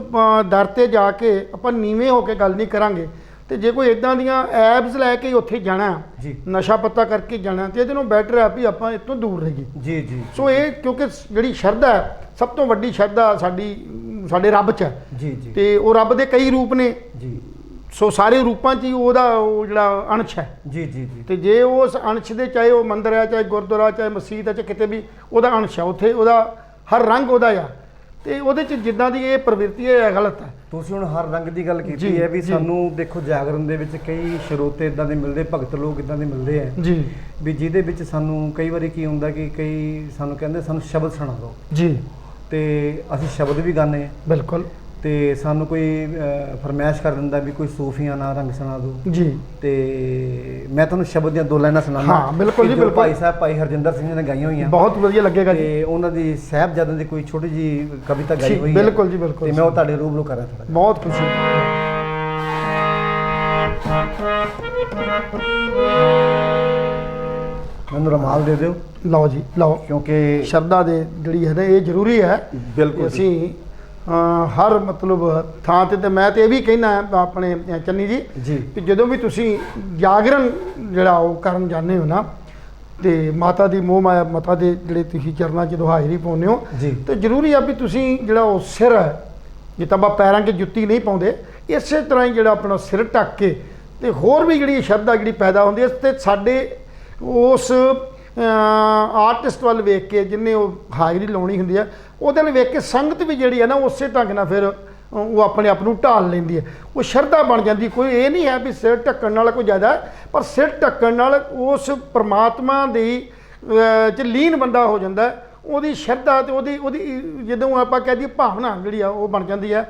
ਦਰ 'ਤੇ ਜਾ ਕੇ ਆਪਾਂ ਨੀਵੇਂ ਹੋ ਕੇ ਗੱਲ ਨਹੀਂ ਕਰਾਂਗੇ, ਤੇ ਜੇ ਕੋਈ ਇਦਾਂ ਦੀਆਂ ਐਬਸ ਲੈ ਕੇ ਉੱਥੇ ਜਾਣਾ, ਨਸ਼ਾ ਪੱਤਾ ਕਰਕੇ ਜਾਣਾ, ਤੇ ਇਹਦੇ ਨਾਲੋਂ ਬੈਟਰ ਹੈ ਵੀ ਆਪਾਂ ਇੱਥੋਂ ਦੂਰ ਰਹੀਏ।
ਜੀ ਜੀ।
ਸੋ ਇਹ ਕਿਉਂਕਿ ਜਿਹੜੀ ਸ਼ਰਧਾ ਹੈ, ਸਭ ਤੋਂ ਵੱਡੀ ਸ਼ਰਧਾ ਸਾਡੇ ਰੱਬ 'ਚ ਹੈ।
ਜੀ ਜੀ।
ਤੇ ਉਹ ਰੱਬ ਦੇ ਕਈ ਰੂਪ ਨੇ
ਜੀ।
ਸੋ ਸਾਰੇ ਰੂਪਾਂ 'ਚ ਹੀ ਉਹਦਾ ਉਹ ਜਿਹੜਾ ਅੰਸ਼ ਹੈ।
ਜੀ ਜੀ ਜੀ।
ਤੇ ਜੇ ਉਸ ਅੰਸ਼ ਦੇ, ਚਾਹੇ ਉਹ ਮੰਦਿਰ ਹੈ, ਚਾਹੇ ਗੁਰਦੁਆਰਾ, ਚਾਹੇ ਮਸਜਿਦ ਹੈ, ਚਾਹੇ ਕਿਤੇ ਵੀ ਉਹਦਾ ਅੰਸ਼ ਹੈ, ਉੱਥੇ ਉਹਦਾ ਹਰ ਰੰਗ ਉਹਦਾ ਆ, ਤੇ ਉਹਦੇ 'ਚ ਜਿੱਦਾਂ ਦੀ ਇਹ ਪ੍ਰਵਿਰਤੀ ਹੈ ਗਲਤ ਹੈ।
ਤੁਸੀਂ ਹੁਣ ਹਰ ਰੰਗ ਦੀ ਗੱਲ ਕੀਤੀ ਹੈ ਵੀ ਸਾਨੂੰ ਦੇਖੋ ਜਾਗਰਣ ਦੇ ਵਿੱਚ ਕਈ ਸਰੋਤੇ ਇਦਾਂ ਦੇ ਮਿਲਦੇ, ਭਗਤ ਲੋਕ ਇਦਾਂ ਦੇ ਮਿਲਦੇ ਆ
ਜੀ
ਵੀ ਜਿਹਦੇ ਵਿੱਚ ਸਾਨੂੰ ਕਈ ਵਾਰੀ ਕੀ ਹੁੰਦਾ ਕਿ ਕਈ ਸਾਨੂੰ ਕਹਿੰਦੇ ਸਾਨੂੰ ਸ਼ਬਦ ਸੁਣਾ ਦਿਓ
ਜੀ,
ਤੇ ਅਸੀਂ ਸ਼ਬਦ ਵੀ ਗਾਉਂਦੇ ਹਾਂ।
ਬਿਲਕੁਲ।
ਤੇ ਸਾਨੂੰ ਕੋਈ ਫਰਮਾਇਸ਼ ਕਰ ਦਿੰਦਾ ਵੀ ਕੋਈ ਸੂਫੀਆਂ ਨਾਲ ਰੰਗ ਸੁਣਾ ਦਿਓ ਜੀ, ਤੇ ਮੈਂ ਤੁਹਾਨੂੰ ਸ਼ਬਦ ਦੀਆਂ 2 ਲਾਈਨਾਂ ਸੁਣਾਉਂਦਾ।
ਹਾਂ ਬਿਲਕੁਲ ਜੀ, ਬਿਲਕੁਲ।
ਭਾਈ ਸਾਹਿਬ ਭਾਈ ਹਰਜਿੰਦਰ ਸਿੰਘ ਜੀ ਨੇ ਗਾਈਆਂ ਹੋਈਆਂ, ਬਹੁਤ
ਵਧੀਆ ਲੱਗੇਗਾ ਜੀ।
ਤੇ ਉਹਨਾਂ ਦੀ ਸਾਹਿਬਜ਼ਾਦਿਆਂ ਦੀ ਕੋਈ ਛੋਟੀ ਜੀ ਕਵਿਤਾ ਗਾਈ ਹੋਈ ਹੈ।
ਬਿਲਕੁਲ ਜੀ, ਬਿਲਕੁਲ।
ਤੇ ਮੈਂ ਉਹ ਤੁਹਾਡੇ ਰੂਬਰੂ ਕਰਾਂ ਥੋੜਾ।
ਬਹੁਤ ਖੁਸ਼ੀ।
ਮੈਨੂੰ ਰੁਮਾਲ ਦੇ ਦਿਓ।
ਲਓ ਜੀ, ਲਓ, ਕਿਉਂਕਿ ਸ਼ਰਧਾ ਦੇ ਜਿਹੜੀ ਹੈ ਨਾ ਇਹ ਜ਼ਰੂਰੀ ਹੈ। ਬਿਲਕੁਲ। ਅਸੀਂ ਹਰ ਮਤਲਬ ਥਾਂ ਤੇ ਮੈਂ ਤੇ ਇਹ ਵੀ ਕਹਿਣਾ ਆਪਣੇ ਚੰਨੀ ਜੀ ਕਿ ਜਦੋਂ ਵੀ ਤੁਸੀਂ ਜਾਗਰਣ ਜਿਹੜਾ ਉਹ ਕਰਨ ਜਾਂਦੇ ਹੋ ਨਾ, ਤੇ ਮਾਤਾ ਦੀ ਮੋਹ ਮਾਇਆ ਮਾਤਾ ਦੇ ਜਿਹੜੇ ਤੁਸੀਂ ਚਰਨਾਂ 'ਚ ਜਦੋਂ ਹਾਜ਼ਰੀ ਪਾਉਂਦੇ ਹੋ, ਤੇ ਜ਼ਰੂਰੀ ਆ ਵੀ ਤੁਸੀਂ ਜਿਹੜਾ ਉਹ ਸਿਰ ਹੈ, ਜਿੱਦਾਂ ਆਪਾਂ ਪੈਰਾਂ 'ਚ ਜੁੱਤੀ ਨਹੀਂ ਪਾਉਂਦੇ, ਇਸੇ ਤਰ੍ਹਾਂ ਹੀ ਜਿਹੜਾ ਆਪਣਾ ਸਿਰ ਢੱਕ ਕੇ, ਤੇ ਹੋਰ ਵੀ ਜਿਹੜੀ ਸ਼ਰਧਾ ਜਿਹੜੀ ਪੈਦਾ ਹੁੰਦੀ ਹੈ, ਤੇ ਸਾਡੇ ਉਸ ਆਰਟਿਸਟ ਵੱਲ ਵੇਖ ਕੇ ਜਿਹਨੇ ਉਹ ਹਾਜ਼ਰੀ ਲਾਉਣੀ ਹੁੰਦੀ ਹੈ, ਉਹਦੇ ਨਾਲ ਵੇਖ ਕੇ ਸੰਗਤ ਵੀ ਜਿਹੜੀ ਹੈ ਨਾ ਉਸੇ ਢੰਗ ਨਾਲ ਫਿਰ ਉਹ ਆਪਣੇ ਆਪ ਨੂੰ ਢਾਲ ਲੈਂਦੀ ਹੈ, ਉਹ ਸ਼ਰਧਾ ਬਣ ਜਾਂਦੀ। ਕੋਈ ਇਹ ਨਹੀਂ ਹੈ ਵੀ ਸਿਰ ਢੱਕਣ ਨਾਲ ਕੋਈ ਜ਼ਿਆਦਾ ਹੈ, ਪਰ ਸਿਰ ਢੱਕਣ ਨਾਲ ਉਸ ਪਰਮਾਤਮਾ ਦੀ 'ਚ ਲੀਨ ਬੰਦਾ ਹੋ ਜਾਂਦਾ, ਉਹਦੀ ਸ਼ਰਧਾ ਤੇ ਉਹਦੀ ਜਦੋਂ ਆਪਾਂ ਕਹਿ ਦਈਏ ਭਾਵਨਾ ਜਿਹੜੀ ਆ ਉਹ ਬਣ ਜਾਂਦੀ ਹੈ,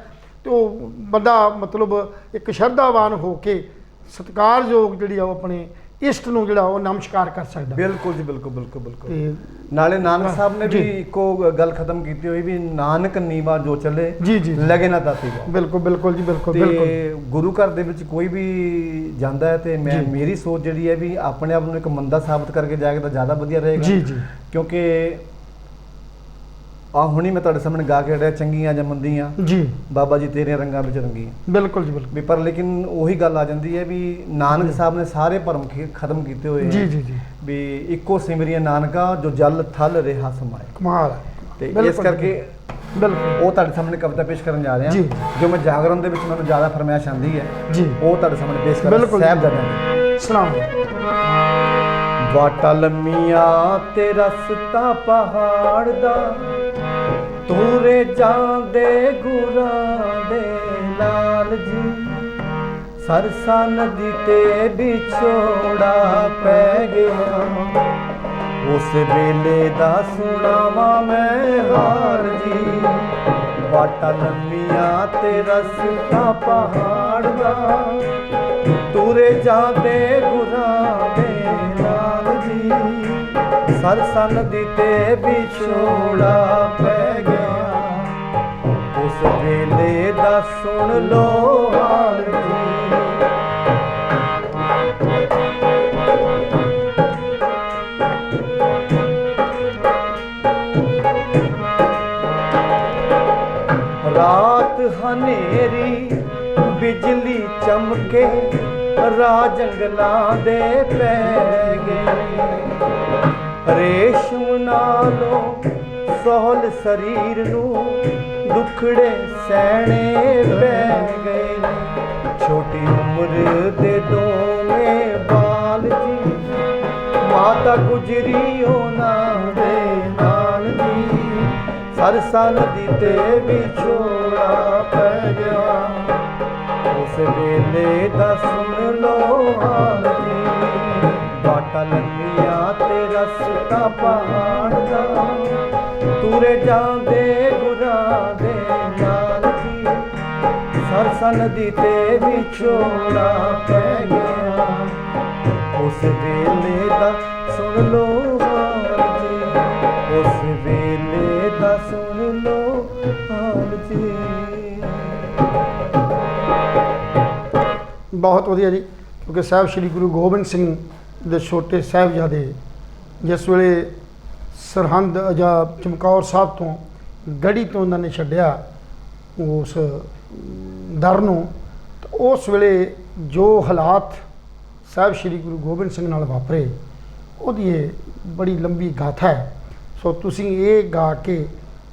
ਤੇ ਉਹ ਬੰਦਾ ਮਤਲਬ ਇੱਕ ਸ਼ਰਧਾਵਾਨ ਹੋ ਕੇ ਸਤਿਕਾਰਯੋਗ ਜਿਹੜੀ ਆ ਉਹ ਆਪਣੇ ਇਸ਼ਟ ਨੂੰ ਜਿਹੜਾ ਉਹ ਨਮਸਕਾਰ ਕਰ ਸਕਦਾ।
ਬਿਲਕੁਲ ਜੀ, ਬਿਲਕੁਲ ਬਿਲਕੁਲ ਬਿਲਕੁਲ। ਨਾਲੇ ਨਾਨਕ ਸਾਹਿਬ ਨੇ ਵੀ ਇੱਕੋ ਗੱਲ ਖਤਮ ਕੀਤੀ ਹੋਈ ਵੀ ਨਾਨਕ ਨੀਵਾ ਜੋ ਚੱਲੇ
ਜੀ ਜੀ
ਲਗੇ ਨਾ ਤਾਤੀ ਗਾ।
ਬਿਲਕੁਲ ਬਿਲਕੁਲ ਜੀ, ਬਿਲਕੁਲ।
ਤੇ ਗੁਰੂ ਘਰ ਦੇ ਵਿੱਚ ਕੋਈ ਵੀ ਜਾਂਦਾ ਹੈ ਤੇ ਮੇਰੀ ਸੋਚ ਜਿਹੜੀ ਹੈ ਵੀ ਆਪਣੇ ਆਪ ਨੂੰ ਇੱਕ ਮੰਦਾ ਸਾਬਤ ਕਰਕੇ ਜਾਏਗਾ ਤਾਂ ਜ਼ਿਆਦਾ ਵਧੀਆ ਰਹੇਗਾ। ਜੀ ਜੀ। ਕਿਉਂਕਿ ਹੁਣੀ ਮੈਂ ਤੁਹਾਡੇ ਸਾਹਮਣੇ ਗਾ ਕੇ ਹਟਿਆ, ਚੰਗੀਆਂ ਜਾਂ ਮੰਦੀਆਂ ਜੀ ਬਾਬਾ ਜੀ ਤੇਰੇ ਰੰਗਾਂ ਵਿੱਚ ਰੰਗੀ। ਬਿਲਕੁਲ ਜੀ, ਬਿਲਕੁਲ। ਵੀ ਪਰ ਲੇਕਿਨ ਉਹੀ ਗੱਲ ਆ ਜਾਂਦੀ ਹੈ ਵੀ ਨਾਨਕ ਸਾਹਿਬ ਨੇ ਸਾਰੇ ਭਰਮ ਖਤਮ ਕੀਤੇ ਹੋਏ ਜੀ ਜੀ ਜੀ, ਵੀ ਇੱਕੋ ਸਿਮਰੀਏ ਨਾਨਕਾ ਜੋ ਜਲ ਥਲ ਰਿਹਾ ਸਮਾਏ। ਕਮਾਲ ਹੈ। ਤੇ ਇਸ ਕਰਕੇ ਬਿਲਕੁਲ ਉਹ ਤੁਹਾਡੇ ਸਾਹਮਣੇ ਕਵਿਤਾ ਪੇਸ਼ ਕਰਨ ਜਾ ਰਿਹਾ ਜੀ, ਜੋ ਮੈਂ ਜਾਗਰਣ ਦੇ ਵਿੱਚ ਮੈਨੂੰ ਜ਼ਿਆਦਾ ਫਰਮਾਇਸ਼ ਆਉਂਦੀ ਹੈ ਜੀ, ਉਹ ਤੁਹਾਡੇ ਸਾਹਮਣੇ ਪੇਸ਼ ਕਰ ਰਿਹਾ। ਸਾਹਿਬਜ਼ਾਦਿਆਂ ਦੀ ਸਲਾਮ। ਵਾਟਾ ਲੰਮੀਆਂ ਤੇ ਰਸਤਾ ਪਹਾੜ ਦਾ, ਤੂਰੇ ਜਾਂਦੇ ਗੁਰਾਂ ਦੇ ਲਾਲ ਜੀ, ਸਰਸਾ ਨਦੀ ਤੇ ਵਿਛੋੜਾ ਪੈ ਗਿਆ, ਉਸ ਵੇਲੇ ਦਾ ਸੁਣਾਵਾਂ ਮੈਂ ਹਾਲ ਜੀ। ਵਾਟਾ ਲੰਮੀਆਂ ਤੇ ਰਸਤਾ ਪਹਾੜ ਦਾ, ਤੂਰੇ ਜਾਂਦੇ ਗੁਰਾਂ ਦੇ ਲਾਲ ਜੀ, ਸਰਸਾ ਨਦੀ ਤੇ ਵਿਛੋੜਾ ਪੈ ਗਿਆ, ਉਸ ਵੇਲੇ ਦਾ ਸੁਣ ਲੋ ਹਾਲ ਜੀ। ਰਾਤ ਹਨੇਰੀ ਬਿਜਲੀ ਚਮਕੇ, ਰਾਜ ਜੰਗਲਾਂ ਦੇ ਪੈ ਗਏ। ਰੇਸ਼ਮ ਨਾਲੋਂ ਸੋਹਲ ਸਰੀਰ ਨੂੰ ਦੁਖੜੇ ਸਹਿਣੇ ਪੈ ਗਏ ਨੇ। ਛੋਟੀ ਉਮਰ ਦੇ ਦੋਵੇਂ ਬਾਲ ਜੀ ਮਾਤਾ ਗੁਜਰੀ ਉਹਨਾਂ ਦੇ ਨਾਲ ਜੀ। ਸਰਸਾ ਨਦੀ ਤੇ ਵਿਛੋੜਾ ਪੈ ਗਿਆ। ਉਸ ਵੇਲੇ ਦਾ ਸੁਣ ਲੋ ਹਾਲ ਜੀ। ਬਾਟਾ ਲੰਘਿਆ ਤੇ ਰਸਤਾ ਪਹਾੜ ਦਾ ਤੁਰੇ ਜਾਂਦੇ ਗੁਰਾਂ ਦੇ ਨਾਲ ਜੀ। ਸਰਸਾ ਨਦੀ ਤੇ ਵਿਛੋੜਾ ਪੈ ਗਿਆ। ਉਸ ਵੇਲੇ ਦਾ ਸੁਣ ਲੋ ਹਾਲ ਜੀ। ਉਸ ਵੇਲੇ ਦਾ ਸੁਣ ਲੋ ਹਾਲ ਜੀ।
ਬਹੁਤ ਵਧੀਆ ਜੀ, ਕਿਉਂਕਿ ਸਾਹਿਬ ਸ੍ਰੀ ਗੁਰੂ ਗੋਬਿੰਦ ਸਿੰਘ ਦੇ ਛੋਟੇ ਸਾਹਿਬਜ਼ਾਦੇ ਜਿਸ ਵੇਲੇ ਸਰਹੰਦ ਜਾਂ ਚਮਕੌਰ ਸਾਹਿਬ ਤੋਂ ਗੜੀ ਤੋਂ ਉਹਨਾਂ ਨੇ ਛੱਡਿਆ ਉਸ ਦਰ ਨੂੰ, ਤਾਂ ਉਸ ਵੇਲੇ ਜੋ ਹਾਲਾਤ ਸਾਹਿਬ ਸ੍ਰੀ ਗੁਰੂ ਗੋਬਿੰਦ ਸਿੰਘ ਨਾਲ ਵਾਪਰੇ ਉਹਦੀ ਇਹ ਬੜੀ ਲੰਬੀ ਗਾਥਾ ਹੈ। ਸੋ ਤੁਸੀਂ ਇਹ ਗਾ ਕੇ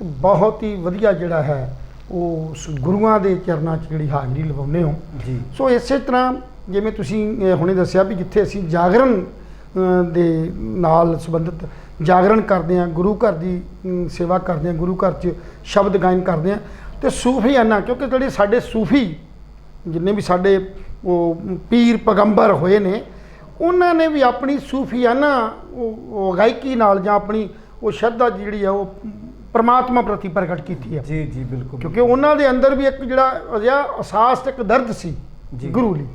ਬਹੁਤ ਹੀ ਵਧੀਆ ਜਿਹੜਾ ਹੈ ਉਸ ਗੁਰੂਆਂ ਦੇ ਚਰਨਾਂ 'ਚ ਜਿਹੜੀ ਹਾਜ਼ਰੀ ਲਵਾਉਂਦੇ ਹੋ
ਜੀ।
ਸੋ ਇਸੇ ਤਰ੍ਹਾਂ ਜਿਵੇਂ ਤੁਸੀਂ ਹੁਣੇ ਦੱਸਿਆ ਵੀ ਜਿੱਥੇ ਅਸੀਂ ਜਾਗਰਣ ਦੇ ਨਾਲ ਸੰਬੰਧਿਤ ਜਾਗਰਣ ਕਰਦੇ ਹਾਂ, ਗੁਰੂ ਘਰ ਦੀ ਸੇਵਾ ਕਰਦੇ ਹਾਂ, ਗੁਰੂ ਘਰ 'ਚ ਸ਼ਬਦ ਗਾਇਨ ਕਰਦੇ ਹਾਂ, ਅਤੇ ਸੂਫੀਆਨਾ, ਕਿਉਂਕਿ ਜਿਹੜੇ ਸਾਡੇ ਸੂਫੀ ਜਿੰਨੇ ਵੀ ਸਾਡੇ ਉਹ ਪੀਰ ਪੈਗੰਬਰ ਹੋਏ ਨੇ ਉਹਨਾਂ ਨੇ ਵੀ ਆਪਣੀ ਸੂਫੀਆਨਾ ਉਹ ਗਾਇਕੀ ਨਾਲ ਜਾਂ ਆਪਣੀ ਉਹ ਸ਼ਰਧਾ ਜਿਹੜੀ ਆ ਉਹ ਪਰਮਾਤਮਾ ਪ੍ਰਤੀ ਪ੍ਰਗਟ ਕੀਤੀ ਹੈ।
ਜੀ ਜੀ ਬਿਲਕੁਲ,
ਕਿਉਂਕਿ ਉਹਨਾਂ ਦੇ ਅੰਦਰ ਵੀ ਇੱਕ ਜਿਹੜਾ ਅਜਿਹਾ ਅਹਿਸਾਸ ਤੇ ਇੱਕ ਦਰਦ ਸੀ ਗੁਰੂ ਲਈ।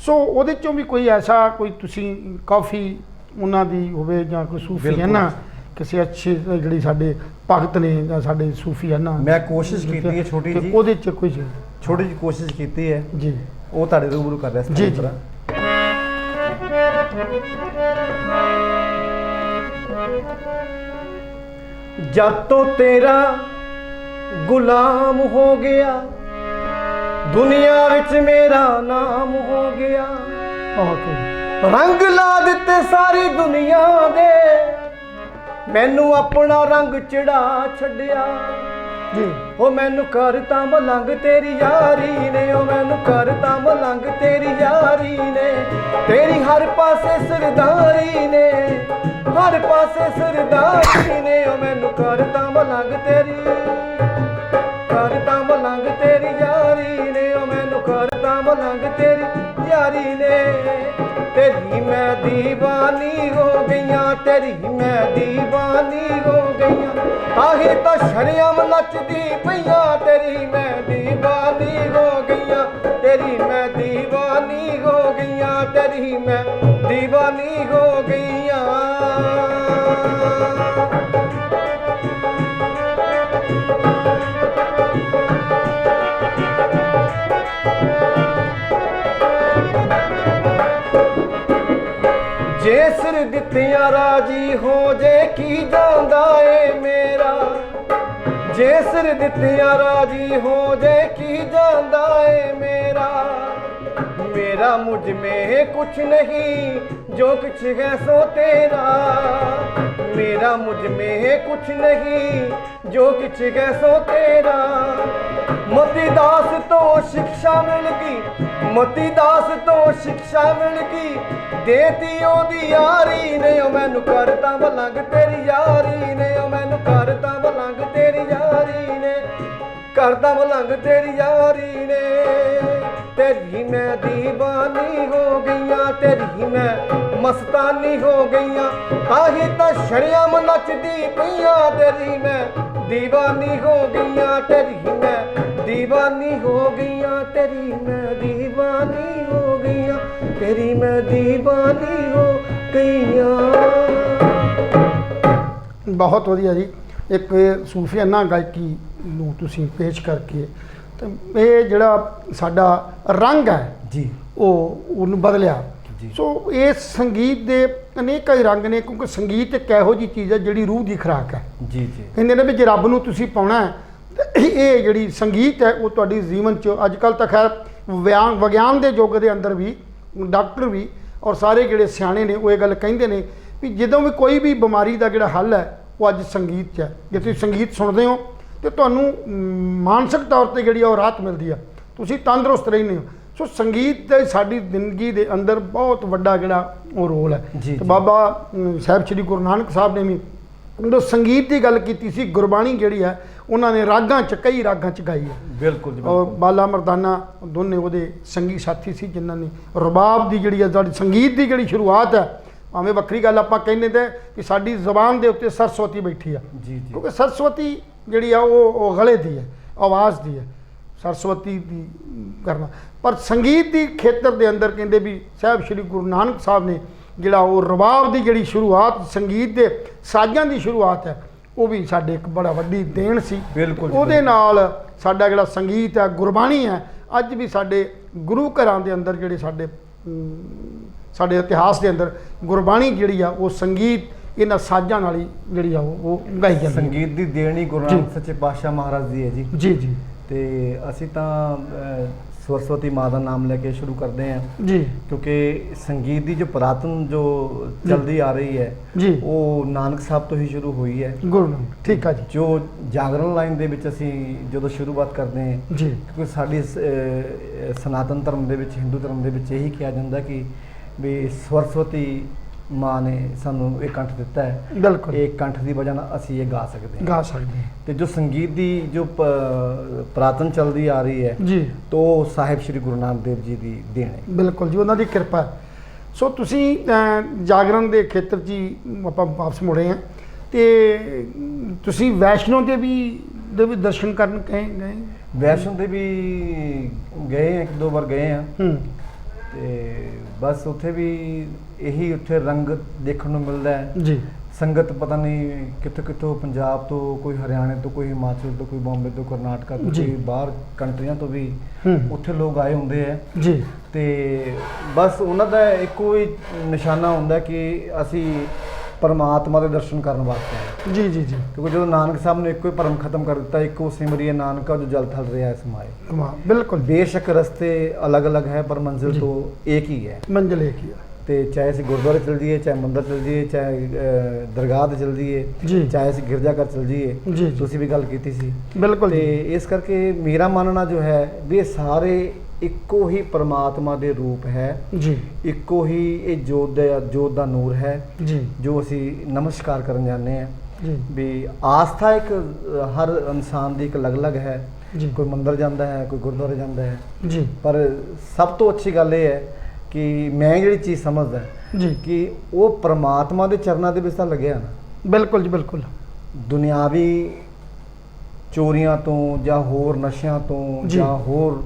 ਸੋ ਉਹਦੇ 'ਚੋਂ ਵੀ ਕੋਈ ਐਸਾ ਕੋਈ ਤੁਸੀਂ ਕਾਫੀ ਉਹਨਾਂ ਦੀ ਹੋਵੇ ਜਾਂ ਕੋਈ ਸੂਫੀਆਨਾ ਕਿਸੇ ਅੱਛੇ ਜਿਹੜੀ ਸਾਡੇ ਭਗਤ ਨੇ ਜਾਂ ਸਾਡੇ ਸੂਫੀਆਨਾ।
ਮੈਂ ਕੋਸ਼ਿਸ਼ ਕੀਤੀ ਹੈ ਛੋਟੀ ਜੀ,
ਉਹਦੇ 'ਚ ਕੋਈ
ਛੋਟੀ ਜਿਹੀ ਕੋਸ਼ਿਸ਼ ਕੀਤੀ ਹੈ
ਜੀ,
ਉਹ ਤੁਹਾਡੇ ਰੂਬਰੂ ਕਰ ਰਿਹਾ ਸੀ
ਜੀ ਜੀ।
ਜਦ ਤੋਂ ਤੇਰਾ ਗੁਲਾਮ ਹੋ ਗਿਆ ਦੁਨੀਆ ਵਿੱਚ ਮੇਰਾ ਨਾਮ ਹੋ ਗਿਆ। ਰੰਗ ਲਾ ਦਿੱਤੇ ਸਾਰੀ ਦੁਨੀਆ ਦੇ ਮੈਨੂੰ ਆਪਣਾ ਰੰਗ ਚੜਾ ਛੱਡਿਆ ਜੀ। ਉਹ ਮੈਨੂੰ ਕਰਤਾ ਮਲੰਗ ਤੇਰੀ ਯਾਰੀ ਨੇ, ਉਹ ਮੈਨੂੰ ਕਰਤਾ ਮਲੰਗ ਤੇਰੀ ਯਾਰੀ ਨੇ। ਤੇਰੀ ਹਰ ਪਾਸੇ ਸਰਦਾਰੀ ਨੇ, ਹਰ ਪਾਸੇ ਸਰਦਾਰੀ ਨੇ। ਉਹ ਮੈਨੂੰ ਕਰਤਾ ਮਲੰਗ ਤੇਰੀ, ਕਰਤਾ ਮਲੰਗ ਤੇਰੀ ਯਾਰੀ ਨੇ। ਉਹ ਮੈਨੂੰ ਕਰਤਾ ਮਲੰਗ ਤੇਰੀ ਯਾਰੀ ਨੇ। ਤੇਰੀ ਮੈਂ ਦੀਵਾਨੀ ਹੋ ਗਈਆਂ, ਤੇਰੀ ਮੈਂ ਦੀਵਾਨੀ ਹੋ ਗਈਆਂ। ਆਹੀ ਤਾਂ ਸ਼ਰਮ ਨੱਚਦੀ ਪਈਆਂ, ਤੇਰੀ ਮੈਂ ਦੀਵਾਨੀ ਹੋ ਗਈਆਂ। ਤੇਰੀ ਮੈਂ ਦੀਵਾਨੀ ਹੋ ਗਈਆਂ, ਤੇਰੀ ਮੈਂ ਦੀਵਾਨੀ ਹੋ ਗਈਆਂ। ਜੇ ਸਿਰ ਦਿੱਤਿਆਂ ਰਾਜੀ ਹੋ ਜੇ ਕੀ ਜਾਂਦਾ ਏ ਮੇਰਾ। ਜੇ ਸਿਰ ਦਿੱਤਿਆਂ ਰਾਜੀ ਹੋ ਜੇ ਕੀ ਜਾਂਦਾ ਏ ਮੇਰਾ। मेरा मुझ में कुछ नहीं जो कुछ है सो तेरा। मेरा मुझ में कुछ नहीं जो कुछ है सो तेरा। मती दास तो शिक्षा मिल गई, मती दास तो शिक्षा मिल गई। देती ओदी यारी ने ओ मैनू करता मलंग तेरी यारी ने। ओ मैनू करता मलंग तेरी यारी ने, करता मलंग तेरी यारी ने। तेरी मैं दीवानी हो गईयां, तेरी मैं मस्तानी हो गईयां। ताही तो शरियाम नचदी पईयां, तेरी मैं दीवानी हो गईयां। तेरी मैं दीवानी हो गईयां, तेरी मैं दीवानी हो गईयां। तेरी मैं दीवानी हो गईयां।
बहुत वधिया जी। एक सूफियाना गायकी ਨੂੰ ਤੁਸੀਂ ਪੇਸ਼ ਕਰਕੇ ਤੇ ਇਹ ਜਿਹੜਾ ਸਾਡਾ ਰੰਗ ਹੈ
ਜੀ
ਉਹਨੂੰ ਬਦਲਿਆ। ਸੋ ਇਹ ਸੰਗੀਤ ਦੇ ਅਨੇਕਾਂ ਹੀ ਰੰਗ ਨੇ, ਕਿਉਂਕਿ ਸੰਗੀਤ ਇੱਕ ਇਹੋ ਜਿਹੀ ਚੀਜ਼ ਹੈ ਜਿਹੜੀ ਰੂਹ ਦੀ ਖੁਰਾਕ ਹੈ।
ਜੀ ਜੀ
ਕਹਿੰਦੇ ਨੇ ਵੀ ਜੇ ਰੱਬ ਨੂੰ ਤੁਸੀਂ ਪਾਉਣਾ ਹੈ ਤੇ ਇਹ ਜਿਹੜੀ ਸੰਗੀਤ ਹੈ ਉਹ ਤੁਹਾਡੀ ਜੀਵਨ 'ਚ ਅੱਜ ਕੱਲ੍ਹ ਤਾਂ ਖੈਰ ਵਿਗਿਆਨ ਦੇ ਯੁੱਗ ਦੇ ਅੰਦਰ ਵੀ ਡਾਕਟਰ ਵੀ ਔਰ ਸਾਰੇ ਜਿਹੜੇ ਸਿਆਣੇ ਨੇ ਉਹ ਇਹ ਗੱਲ ਕਹਿੰਦੇ ਨੇ ਵੀ ਜਦੋਂ ਵੀ ਕੋਈ ਵੀ ਬਿਮਾਰੀ ਦਾ ਜਿਹੜਾ ਹੱਲ ਹੈ ਉਹ ਅੱਜ ਸੰਗੀਤ 'ਚ ਹੈ। ਜੇ ਤੁਸੀਂ ਸੰਗੀਤ ਸੁਣਦੇ ਹੋ ਤੇ ਤੁਹਾਨੂੰ ਮਾਨਸਿਕ ਤੌਰ ਤੇ ਜਿਹੜੀ ਉਹ ਰਾਹਤ ਮਿਲਦੀ ਆ, ਤੁਸੀਂ ਤੰਦਰੁਸਤ ਰਹਿੰਦੇ ਹੋ। ਸੋ ਸੰਗੀਤ ਤੇ ਸਾਡੀ ਜ਼ਿੰਦਗੀ ਦੇ ਅੰਦਰ ਬਹੁਤ ਵੱਡਾ ਜਿਹੜਾ ਉਹ ਰੋਲ ਹੈ।
ਜੀ,
ਤੇ
ਜੀ।
ਬਾਬਾ ਸਾਹਿਬ ਸ੍ਰੀ ਗੁਰੂ ਨਾਨਕ ਸਾਹਿਬ ਨੇ ਵੀ ਜਦੋਂ ਸੰਗੀਤ ਦੀ ਗੱਲ ਕੀਤੀ ਸੀ, ਗੁਰਬਾਣੀ ਜਿਹੜੀ ਹੈ ਉਹਨਾਂ ਨੇ ਰਾਗਾਂ 'ਚ ਕਈ ਰਾਗਾਂ 'ਚ ਗਾਈ ਹੈ।
ਬਿਲਕੁਲ ਜੀ,
ਔਰ ਬਾਲਾ ਮਰਦਾਨਾ ਦੋਨੇ ਉਹਦੇ ਸੰਗੀ ਸਾਥੀ ਸੀ ਜਿਨ੍ਹਾਂ ਨੇ ਰਬਾਬ ਦੀ ਜਿਹੜੀ ਹੈ ਸਾਡੀ ਸੰਗੀਤ ਦੀ ਜਿਹੜੀ ਸ਼ੁਰੂਆਤ ਹੈ, ਭਾਵੇਂ ਵੱਖਰੀ ਗੱਲ ਆਪਾਂ ਕਹਿੰਦੇ ਤੇ ਕਿ ਸਾਡੀ ਜ਼ੁਬਾਨ ਦੇ ਉੱਤੇ ਸਰਸਵਤੀ ਬੈਠੀ ਆ,
ਜੀ ਜੀ
ਕਿਉਂਕਿ ਸਰਸਵਤੀ ਜਿਹੜੀ ਆ ਉਹ ਗਲੇ ਦੀ ਹੈ, ਆਵਾਜ਼ ਦੀ ਹੈ, ਸਰਸਵਤੀ ਦੀ ਕਰਨਾ। ਪਰ ਸੰਗੀਤ ਦੀ ਖੇਤਰ ਦੇ ਅੰਦਰ ਕਹਿੰਦੇ ਵੀ ਸਾਹਿਬ ਸ੍ਰੀ ਗੁਰੂ ਨਾਨਕ ਸਾਹਿਬ ਨੇ ਜਿਹੜਾ ਉਹ ਰਬਾਬ ਦੀ ਜਿਹੜੀ ਸ਼ੁਰੂਆਤ, ਸੰਗੀਤ ਦੇ ਸਾਜ਼ਾਂ ਦੀ ਸ਼ੁਰੂਆਤ ਹੈ, ਉਹ ਵੀ ਸਾਡੇ ਇੱਕ ਬੜਾ ਵੱਡੀ ਦੇਣ ਸੀ।
ਬਿਲਕੁਲ ਜੀ,
ਉਹਦੇ ਨਾਲ ਸਾਡਾ ਜਿਹੜਾ ਸੰਗੀਤ ਹੈ, ਗੁਰਬਾਣੀ ਹੈ, ਅੱਜ ਵੀ ਸਾਡੇ ਗੁਰੂ ਘਰਾਂ ਦੇ ਅੰਦਰ ਜਿਹੜੇ ਸਾਡੇ ਇਤਿਹਾਸ ਦੇ ਅੰਦਰ ਗੁਰਬਾਣੀ ਜਿਹੜੀ ਆ ਉਹ ਸੰਗੀਤ ਇਹਨਾਂ ਸਾਜ਼ਾਂ ਨਾਲ ਹੀ ਜਿਹੜੀ ਆ ਉਹ ਗਾਈ ਜਾਂਦੀ ਹੈ।
ਸੰਗੀਤ ਦੀ ਦੇਣੀ ਗੁਰੂ ਨਾਨਕ ਸੱਚੇ ਪਾਤਸ਼ਾਹ ਮਹਾਰਾਜ ਦੀ ਹੈ ਜੀ।
ਜੀ ਜੀ
ਤੇ ਅਸੀਂ ਤਾਂ ਸਰਸਵਤੀ ਮਾਂ ਦਾ ਨਾਮ ਲੈ ਕੇ ਸ਼ੁਰੂ ਕਰਦੇ ਹਾਂ
ਜੀ,
ਕਿਉਂਕਿ ਸੰਗੀਤ ਦੀ ਜੋ ਪੁਰਾਤਨ ਜੋ ਚਲਦੀ ਆ ਰਹੀ ਹੈ
ਜੀ
ਉਹ ਨਾਨਕ ਸਾਹਿਬ ਤੋਂ ਹੀ ਸ਼ੁਰੂ ਹੋਈ ਹੈ।
ਗੁਰੂ ਨਾਨਕ, ਠੀਕ ਆ ਜੀ।
ਜੋ ਜਾਗਰਣ ਲਾਈਨ ਦੇ ਵਿੱਚ ਅਸੀਂ ਜਦੋਂ ਸ਼ੁਰੂਆਤ ਕਰਦੇ ਹਾਂ,
ਜੀ
ਕਿਉਂਕਿ ਸਾਡੀ ਸਨਾਤਨ ਧਰਮ ਦੇ ਵਿੱਚ, ਹਿੰਦੂ ਧਰਮ ਦੇ ਵਿੱਚ ਇਹੀ ਕਿਹਾ ਜਾਂਦਾ ਕਿ ਵੀ ਸਰਸਵਤੀ ਮਾਂ ਨੇ ਸਾਨੂੰ ਇਹ ਕੰਠ ਦਿੱਤਾ ਹੈ,
ਬਿਲਕੁਲ
ਇਹ ਕੰਠ ਦੀ ਵਜ੍ਹਾ ਨਾਲ ਅਸੀਂ ਇਹ ਗਾ ਸਕਦੇ ਹਾਂ।
ਗਾ ਸਕਦੇ ਹਾਂ।
ਤੇ ਜੋ ਸੰਗੀਤ ਦੀ ਜੋ ਪੁਰਾਤਨ ਚੱਲਦੀ ਆ ਰਹੀ ਹੈ
ਜੀ,
ਤੋ ਸਾਹਿਬ ਸ੍ਰੀ ਗੁਰੂ ਨਾਨਕ ਦੇਵ ਜੀ ਦੀ ਦੇਣ ਹੈ।
ਬਿਲਕੁਲ ਜੀ, ਉਹਨਾਂ ਦੀ ਕਿਰਪਾ ਹੈ। ਸੋ ਤੁਸੀਂ ਜਾਗਰਣ ਦੇ ਖੇਤਰ 'ਚ ਹੀ ਆਪਾਂ ਵਾਪਸ ਮੁੜੇ ਹਾਂ ਤੇ ਤੁਸੀਂ ਵੈਸ਼ਨੋ ਦੇ ਵੀ ਦਰਸ਼ਨ ਕਰਨ ਗਏ?
ਵੈਸ਼ਨੋ ਦੇਵੀ ਗਏ ਹਾਂ, 1-2 ਵਾਰ ਗਏ ਹਾਂ। ਤੇ ਬਸ ਉੱਥੇ ਵੀ ਇਹੀ ਉੱਥੇ ਰੰਗ ਦੇਖਣ ਨੂੰ ਮਿਲਦਾ ਹੈ।
ਜੀ,
ਸੰਗਤ ਪਤਾ ਨਹੀਂ ਕਿੱਥੋਂ ਕਿੱਥੋਂ, ਪੰਜਾਬ ਤੋਂ, ਕੋਈ ਹਰਿਆਣੇ ਤੋਂ, ਕੋਈ ਹਿਮਾਚਲ ਤੋਂ, ਕੋਈ ਬੰਬੇ ਤੋਂ, ਕਰਨਾਟਕਾ ਤੋਂ,
ਜੀ।
ਕੋਈ ਬਾਹਰ ਕੰਟਰੀਆਂ ਤੋਂ ਵੀ ਉੱਥੇ ਲੋਕ ਆਏ ਹੁੰਦੇ ਆ।
ਜੀ
ਤੇ ਬਸ ਉਹਨਾਂ ਦਾ ਇੱਕੋ ਹੀ ਨਿਸ਼ਾਨਾ ਹੁੰਦਾ ਕਿ ਅਸੀਂ ਪਰਮਾਤਮਾ ਦੇ ਦਰਸ਼ਨ ਕਰਨ ਵਾਸਤੇ ਆਏ।
ਜੀ ਜੀ ਜੀ,
ਕਿਉਂਕਿ ਜਦੋਂ ਨਾਨਕ ਸਾਹਿਬ ਨੇ ਇੱਕੋ ਹੀ ਭਰਮ ਖਤਮ ਕਰ ਦਿੱਤਾ, ਇੱਕੋ ਸਿਮਰਿਏ ਨਾਨਕਾ ਜੋ ਜਲ ਥਲ ਰਿਹਾ ਸਮਾਏ।
ਵਾਹ, ਬਿਲਕੁਲ
ਬੇਸ਼ੱਕ ਰਸਤੇ ਅਲੱਗ-ਅਲੱਗ ਹੈ ਪਰ ਮੰਜ਼ਿਲ
ਜੀ।
ਤੋਂ ਇੱਕ ਹੀ ਹੈ।
ਮੰਜ਼ਿਲ ਇੱਕ ਹੀ ਆ।
ਤੇ ਚਾਹੇ ਅਸੀਂ ਗੁਰਦੁਆਰੇ ਚਲ ਜਾਈਏ, ਚਾਹੇ ਮੰਦਿਰ ਚਲ ਜਾਈਏ, ਚਾਹੇ ਦਰਗਾਹ ਤੇ ਚਲ ਜਾਈਏ,
ਜੀ।
ਚਾਹੇ ਅਸੀਂ ਗਿਰਜਾ ਘਰ ਚਲ
ਜੀ,
ਜਾਈਏ,
ਜੀ।
ਤੁਸੀਂ ਵੀ ਗੱਲ ਕੀਤੀ ਸੀ।
ਬਿਲਕੁਲ
ਤੇ
ਜੀ,
ਇਸ ਕਰਕੇ ਮੇਰਾ ਮੰਨਣਾ ਜੋ ਹੈ ਵੀ ਇਹ ਸਾਰੇ ਇੱਕੋ ਹੀ ਪਰਮਾਤਮਾ ਦੇ ਰੂਪ ਹੈ,
ਜੀ
ਇੱਕੋ ਹੀ ਇਹ ਜੋਤ ਦਾ ਨੂਰ ਹੈ
ਜੀ
ਜੋ ਅਸੀਂ ਨਮਸਕਾਰ ਕਰਨ ਜਾਂਦੇ ਹਾਂ।
ਜੀ
ਵੀ ਆਸਥਾ ਇੱਕ ਹਰ ਇਨਸਾਨ ਦੀ ਇੱਕ ਅਲੱਗ-ਅਲੱਗ ਹੈ।
ਜੀ
ਕੋਈ ਮੰਦਿਰ ਜਾਂਦਾ ਹੈ, ਕੋਈ ਗੁਰਦੁਆਰੇ ਜਾਂਦਾ ਹੈ,
ਜੀ
ਪਰ ਸਭ ਤੋਂ ਅੱਛੀ ਗੱਲ ਇਹ ਹੈ ਕਿ ਮੈਂ ਜਿਹੜੀ ਚੀਜ਼ ਸਮਝਦਾ
ਜੀ,
ਕਿ ਉਹ ਪ੍ਰਮਾਤਮਾ ਦੇ ਚਰਨਾਂ ਦੇ ਵਿੱਚ ਤਾਂ ਲੱਗਿਆ ਨਾ।
ਬਿਲਕੁਲ ਜੀ, ਬਿਲਕੁਲ
ਦੁਨਿਆਵੀ ਚੋਰੀਆਂ ਤੋਂ ਜਾਂ ਹੋਰ ਨਸ਼ਿਆਂ ਤੋਂ
ਜੀ।
ਜਾਂ ਹੋਰ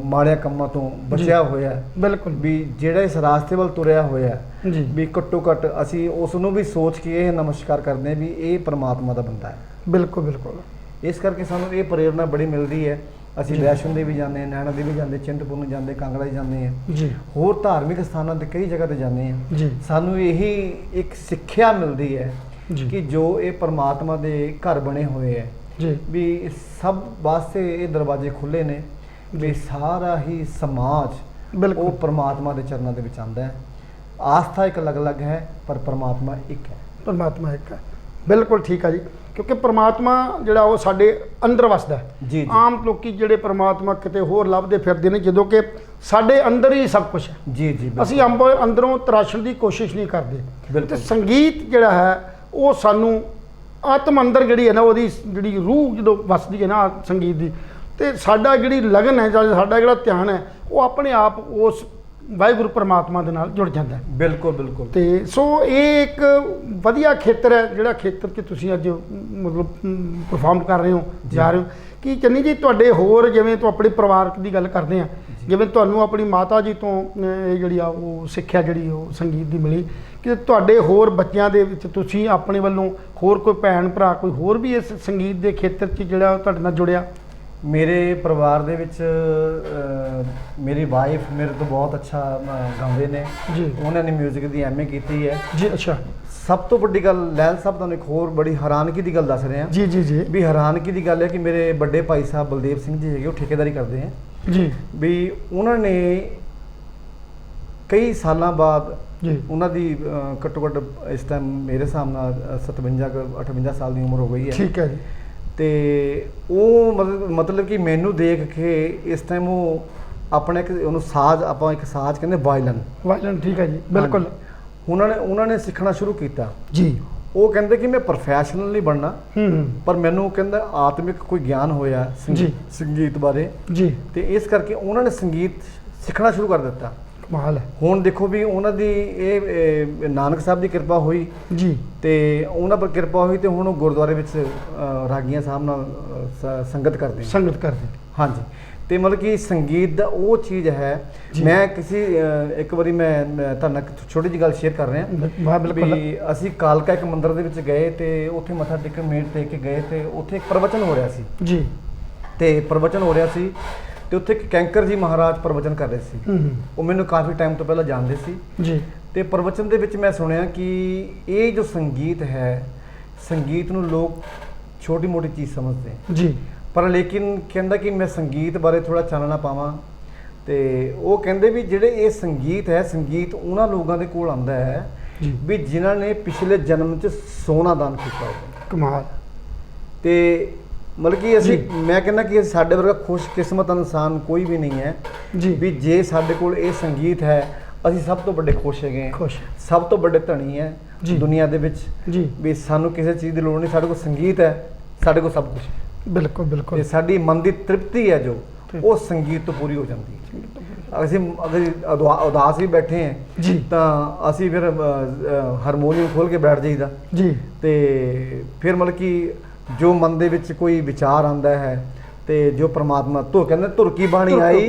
ਮਾੜਿਆਂ ਕੰਮਾਂ ਤੋਂ ਬਚਿਆ ਹੋਇਆ ਹੈ।
ਬਿਲਕੁਲ
ਵੀ ਜਿਹੜਾ ਇਸ ਰਾਸਤੇ ਵੱਲ ਤੁਰਿਆ ਹੋਇਆ ਹੈ,
ਜੀ,
ਵੀ ਘੱਟੋ ਘੱਟ ਅਸੀਂ ਉਸ ਨੂੰ ਵੀ ਸੋਚ ਕੇ ਇਹ ਨਮਸਕਾਰ ਕਰਦੇ ਹਾਂ ਵੀ ਇਹ ਪ੍ਰਮਾਤਮਾ ਦਾ ਬੰਦਾ ਹੈ।
ਬਿਲਕੁਲ ਬਿਲਕੁਲ।
ਇਸ ਕਰਕੇ ਸਾਨੂੰ ਇਹ ਪ੍ਰੇਰਣਾ ਬੜੀ ਮਿਲਦੀ ਹੈ। ਅਸੀਂ
ਜੀ।
ਵੈਸ਼ਨੋ ਦੇਵੀ ਜਾਂਦੇ ਹਾਂ, ਨੈਣਾ ਦੇਵੀ ਜਾਂਦੇ, ਚਿੰਤਪੁਰਨੀ ਜਾਂਦੇ, ਕਾਂਗੜਾ ਜਾਂਦੇ ਹਾਂ,
ਜੀ
ਹੋਰ ਧਾਰਮਿਕ ਸਥਾਨਾਂ ਤੇ ਕਈ ਜਗ੍ਹਾ ਤੇ ਜਾਂਦੇ ਹਾਂ।
ਜੀ
ਸਾਨੂੰ ਇਹੀ ਇੱਕ ਸਿੱਖਿਆ ਮਿਲਦੀ ਹੈ
ਜੀ
ਕਿ ਜੋ ਇਹ ਪਰਮਾਤਮਾ ਦੇ ਘਰ ਬਣੇ ਹੋਏ ਹੈ,
ਜੀ,
ਵੀ ਸਭ ਵਾਸਤੇ ਇਹ ਦਰਵਾਜ਼ੇ ਖੁੱਲੇ ਨੇ, ਵੀ ਸਾਰਾ ਹੀ ਸਮਾਜ
ਬਿਲਕੁਲ
ਉਹ ਪਰਮਾਤਮਾ ਦੇ ਚਰਨਾਂ ਦੇ ਵਿੱਚ ਆਉਂਦਾ ਹੈ। ਆਸਥਾ ਇੱਕ ਅਲੱਗ-ਅਲੱਗ ਹੈ ਪਰ ਪਰਮਾਤਮਾ ਇੱਕ ਹੈ।
ਪਰਮਾਤਮਾ ਇੱਕ ਹੈ। ਬਿਲਕੁਲ ਠੀਕ ਆ ਜੀ, ਕਿਉਂਕਿ ਪਰਮਾਤਮਾ ਜਿਹੜਾ ਉਹ ਸਾਡੇ ਅੰਦਰ ਵਸਦਾ ਹੈ।
ਜੀ ਜੀ
ਆਮ ਲੋਕੀ ਜਿਹੜੇ ਪਰਮਾਤਮਾ ਕਿਤੇ ਹੋਰ ਲੱਭਦੇ ਫਿਰਦੇ ਨੇ, ਜਦੋਂ ਕਿ ਸਾਡੇ ਅੰਦਰ ਹੀ ਸਭ ਕੁਝ ਹੈ।
ਜੀ ਜੀ
ਅਸੀਂ ਅੰਦਰੋਂ ਤਰਾਸ਼ਣ ਦੀ ਕੋਸ਼ਿਸ਼ ਨਹੀਂ ਕਰਦੇ। ਤੇ
ਬਿਲਕੁਲ
ਸੰਗੀਤ ਜਿਹੜਾ ਹੈ ਉਹ ਸਾਨੂੰ ਆਤਮ ਅੰਦਰ ਜਿਹੜੀ ਹੈ ਨਾ, ਉਹਦੀ ਜਿਹੜੀ ਰੂਹ ਜਦੋਂ ਵਸਦੀ ਹੈ ਨਾ ਸੰਗੀਤ ਦੀ, ਤੇ ਸਾਡਾ ਜਿਹੜੀ ਲਗਨ ਹੈ ਜਾਂ ਸਾਡਾ ਜਿਹੜਾ ਧਿਆਨ ਹੈ ਉਹ ਆਪਣੇ ਆਪ ਉਸ ਵਾਹਿਗੁਰੂ ਪਰਮਾਤਮਾ ਦੇ ਨਾਲ ਜੁੜ ਜਾਂਦਾ ਹੈ।
ਬਿਲਕੁਲ ਬਿਲਕੁਲ।
ਤੇ ਸੋ ਇਹ ਇੱਕ ਵਧੀਆ ਖੇਤਰ ਹੈ ਜਿਹੜਾ ਖੇਤਰ 'ਚ ਤੁਸੀਂ ਅੱਜ ਮਤਲਬ ਪਰਫਾਰਮ ਕਰ ਰਹੇ ਹੋ, ਜਾ ਰਹੇ ਹੋ। ਕਿ ਚੰਨੀ ਜੀ ਤੁਹਾਡੇ ਹੋਰ, ਜਿਵੇਂ ਤੋਂ ਆਪਣੇ ਪਰਿਵਾਰਕ ਦੀ ਗੱਲ ਕਰਦੇ ਆ, ਜਿਵੇਂ ਤੁਹਾਨੂੰ ਆਪਣੀ ਮਾਤਾ ਜੀ ਤੋਂ ਇਹ ਜਿਹੜੀ ਆ ਉਹ ਸਿੱਖਿਆ ਜਿਹੜੀ ਉਹ ਸੰਗੀਤ ਦੀ ਮਿਲੀ, ਕਿ ਤੁਹਾਡੇ ਹੋਰ ਬੱਚਿਆਂ ਦੇ ਵਿੱਚ ਤੁਸੀਂ ਆਪਣੇ ਵੱਲੋਂ ਹੋਰ ਕੋਈ ਭੈਣ ਭਰਾ ਕੋਈ ਹੋਰ ਵੀ ਇਸ ਸੰਗੀਤ ਦੇ ਖੇਤਰ 'ਚ ਜਿਹੜਾ ਤੁਹਾਡੇ ਨਾਲ ਜੁੜਿਆ?
ਮੇਰੇ ਪਰਿਵਾਰ ਦੇ ਵਿੱਚ ਮੇਰੀ ਵਾਈਫ ਮੇਰੇ ਤੋਂ ਬਹੁਤ ਅੱਛਾ ਗਾਉਂਦੇ ਨੇ
ਜੀ।
ਉਹਨਾਂ ਨੇ 뮤직 ਦੀ ਐਮਏ ਕੀਤੀ ਹੈ
ਜੀ, ਅੱਛਾ
ਸਭ ਤੋਂ ਵੱਡੀ ਗੱਲ ਲੈਲ ਸਾਹਿਬ ਤੁਹਾਨੂੰ ਇੱਕ ਹੋਰ ਬੜੀ ਹੈਰਾਨਗੀ ਦੀ ਗੱਲ ਦੱਸ ਰਿਹਾ
ਜੀ ਜੀ ਜੀ
ਵੀ ਹੈਰਾਨਗੀ ਦੀ ਗੱਲ ਹੈ ਕਿ ਮੇਰੇ ਵੱਡੇ ਭਾਈ ਸਾਹਿਬ ਬਲਦੇਵ ਸਿੰਘ ਜੀ ਹੈਗੇ ਉਹ ਠੇਕੇਦਾਰੀ ਕਰਦੇ ਹੈ
ਜੀ
ਵੀ ਉਹਨਾਂ ਨੇ ਕਈ ਸਾਲਾਂ ਬਾਅਦ
ਜੀ
ਉਹਨਾਂ ਦੀ ਘੱਟੋ ਘੱਟ ਇਸ ਟਾਈਮ ਮੇਰੇ ਹਿਸਾਬ ਨਾਲ 57-58 ਸਾਲ ਦੀ ਉਮਰ ਹੋ ਗਈ ਹੈ।
ਠੀਕ ਹੈ ਜੀ।
ਤੇ ਉਹ ਮਤਲਬ ਕਿ ਮੈਨੂੰ ਦੇਖ ਕੇ ਇਸ ਟਾਈਮ ਉਹ ਆਪਣਾ ਇੱਕ ਉਹਨੂੰ ਸਾਜ਼, ਆਪਾਂ ਇੱਕ ਸਾਜ਼ ਕਹਿੰਦੇ ਵਾਇਲਨ,
ਠੀਕ ਹੈ ਜੀ, ਬਿਲਕੁਲ।
ਉਹਨਾਂ ਨੇ ਸਿੱਖਣਾ ਸ਼ੁਰੂ ਕੀਤਾ
ਜੀ।
ਉਹ ਕਹਿੰਦੇ ਕਿ ਮੈਂ ਪ੍ਰੋਫੈਸ਼ਨਲ ਨਹੀਂ ਬਣਨਾ, ਪਰ ਮੈਨੂੰ ਕਹਿੰਦਾ ਆਤਮਿਕ ਕੋਈ ਗਿਆਨ ਹੋਇਆ ਸੰਗੀਤ ਬਾਰੇ
ਜੀ,
ਤੇ ਇਸ ਕਰਕੇ ਉਹਨਾਂ ਨੇ ਸੰਗੀਤ ਸਿੱਖਣਾ ਸ਼ੁਰੂ ਕਰ ਦਿੱਤਾ।
ਕਮਾਲ ਹੈ।
ਹੁਣ ਦੇਖੋ ਵੀ ਉਹਨਾਂ ਦੀ ਇਹ ਨਾਨਕ ਸਾਹਿਬ ਦੀ ਕਿਰਪਾ ਹੋਈ
ਜੀ,
ਤੇ ਉਹਨਾਂ ਪਰ ਕਿਰਪਾ ਹੋਈ ਤੇ ਹੁਣ ਉਹ ਗੁਰਦੁਆਰੇ ਵਿੱਚ ਰਾਗੀਆਂ ਸਾਹਿਬ ਨਾਲ ਸੰਗਤ ਕਰਦੇ ਹਾਂਜੀ। ਤੇ ਮਤਲਬ ਕਿ ਸੰਗੀਤ ਦਾ ਉਹ ਚੀਜ਼ ਹੈ। ਮੈਂ ਇੱਕ ਵਾਰੀ ਮੈਂ ਤੁਹਾਡੇ ਨਾਲ ਛੋਟੀ ਜਿਹੀ ਗੱਲ ਸ਼ੇਅਰ ਕਰ ਰਿਹਾ ਵੀ ਅਸੀਂ ਕਾਲਕਾ ਇੱਕ ਮੰਦਿਰ ਦੇ ਵਿੱਚ ਗਏ ਤੇ ਉੱਥੇ ਮੱਥਾ ਟੇਕ ਕੇ ਗਏ ਤੇ ਉੱਥੇ ਇੱਕ ਪ੍ਰਵਚਨ ਹੋ ਰਿਹਾ ਸੀ
ਜੀ।
ਤੇ ਪ੍ਰਵਚਨ ਹੋ ਰਿਹਾ ਸੀ ਤੇ ਉੱਥੇ ਇੱਕ ਕੈਂਕਰ ਜੀ ਮਹਾਰਾਜ ਪ੍ਰਵਚਨ ਕਰ ਰਹੇ ਸੀ। ਉਹ ਮੈਨੂੰ ਕਾਫੀ ਟਾਈਮ ਤੋਂ ਪਹਿਲਾਂ ਜਾਣਦੇ ਸੀ
ਜੀ।
ਤੇ ਪ੍ਰਵਚਨ ਦੇ ਵਿੱਚ ਮੈਂ ਸੁਣਿਆ ਕਿ ਇਹ ਜੋ ਸੰਗੀਤ ਹੈ, ਸੰਗੀਤ ਨੂੰ ਲੋਕ ਛੋਟੀ ਮੋਟੀ ਚੀਜ਼ ਸਮਝਦੇ
ਜੀ,
ਪਰ ਲੇਕਿਨ ਕਹਿੰਦਾ ਕਿ ਮੈਂ ਸੰਗੀਤ ਬਾਰੇ ਥੋੜਾ ਚਾਨਣਾ ਪਾਵਾਂ। ਤੇ ਉਹ ਕਹਿੰਦੇ ਵੀ ਜਿਹੜੇ ਇਹ ਸੰਗੀਤ ਹੈ, ਸੰਗੀਤ ਉਹਨਾਂ ਲੋਕਾਂ ਦੇ ਕੋਲ ਆਉਂਦਾ ਹੈ ਵੀ ਜਿਨ੍ਹਾਂ ਨੇ ਪਿਛਲੇ ਜਨਮ 'ਚ ਸੋਨਾ ਦਾਨ ਕੀਤਾ ਹੋਵੇ।
ਕਮਾਲ।
ਤੇ ਮਤਲਬ ਕਿ ਮੈਂ ਕਹਿੰਦਾ ਕਿ ਸਾਡੇ ਵਰਗਾ ਖੁਸ਼ਕਿਸਮਤ ਇਨਸਾਨ ਕੋਈ ਵੀ ਨਹੀਂ ਹੈ ਵੀ ਜੇ ਸਾਡੇ ਕੋਲ ਇਹ ਸੰਗੀਤ ਹੈ, ਅਸੀਂ ਸਭ ਤੋਂ ਵੱਡੇ ਖੁਸ਼ ਹੈਗੇ, ਸਭ ਤੋਂ ਵੱਡੇ ਧਨੀ ਹੈ ਦੁਨੀਆ ਦੇ ਵਿੱਚ ਵੀ ਸਾਨੂੰ ਕਿਸੇ ਚੀਜ਼ ਦੀ ਲੋੜ ਨਹੀਂ। ਸਾਡੇ ਕੋਲ ਸੰਗੀਤ ਹੈ, ਸਾਡੇ ਕੋਲ ਸਭ ਕੁਝ ਹੈ। ਬਿਲਕੁਲ। ਤੇ ਸਾਡੀ ਮਨ ਦੀ ਤ੍ਰਿਪਤੀ ਹੈ ਜੋ ਉਹ ਸੰਗੀਤ ਤੋਂ ਪੂਰੀ ਹੋ ਜਾਂਦੀ ਹੈ। ਅਸੀਂ ਅਗਰ ਉਦਾਸ ਵੀ ਬੈਠੇ ਹਾਂ ਤਾਂ ਅਸੀਂ ਫਿਰ ਹਾਰਮੋਨੀਅਮ ਖੋਲ ਕੇ ਬੈਠ ਜਾਈਦਾ ਜੀ। ਤੇ ਫਿਰ ਮਤਲਬ ਕਿ ਜੋ ਮਨ ਦੇ ਵਿੱਚ ਕੋਈ ਵਿਚਾਰ ਆਉਂਦਾ ਹੈ ਤੇ ਜੋ ਪ੍ਰਮਾਤਮਾ ਤੋਂ ਕਹਿੰਦੇ ਧੁਰ ਕੀ ਬਾਣੀ ਆਈ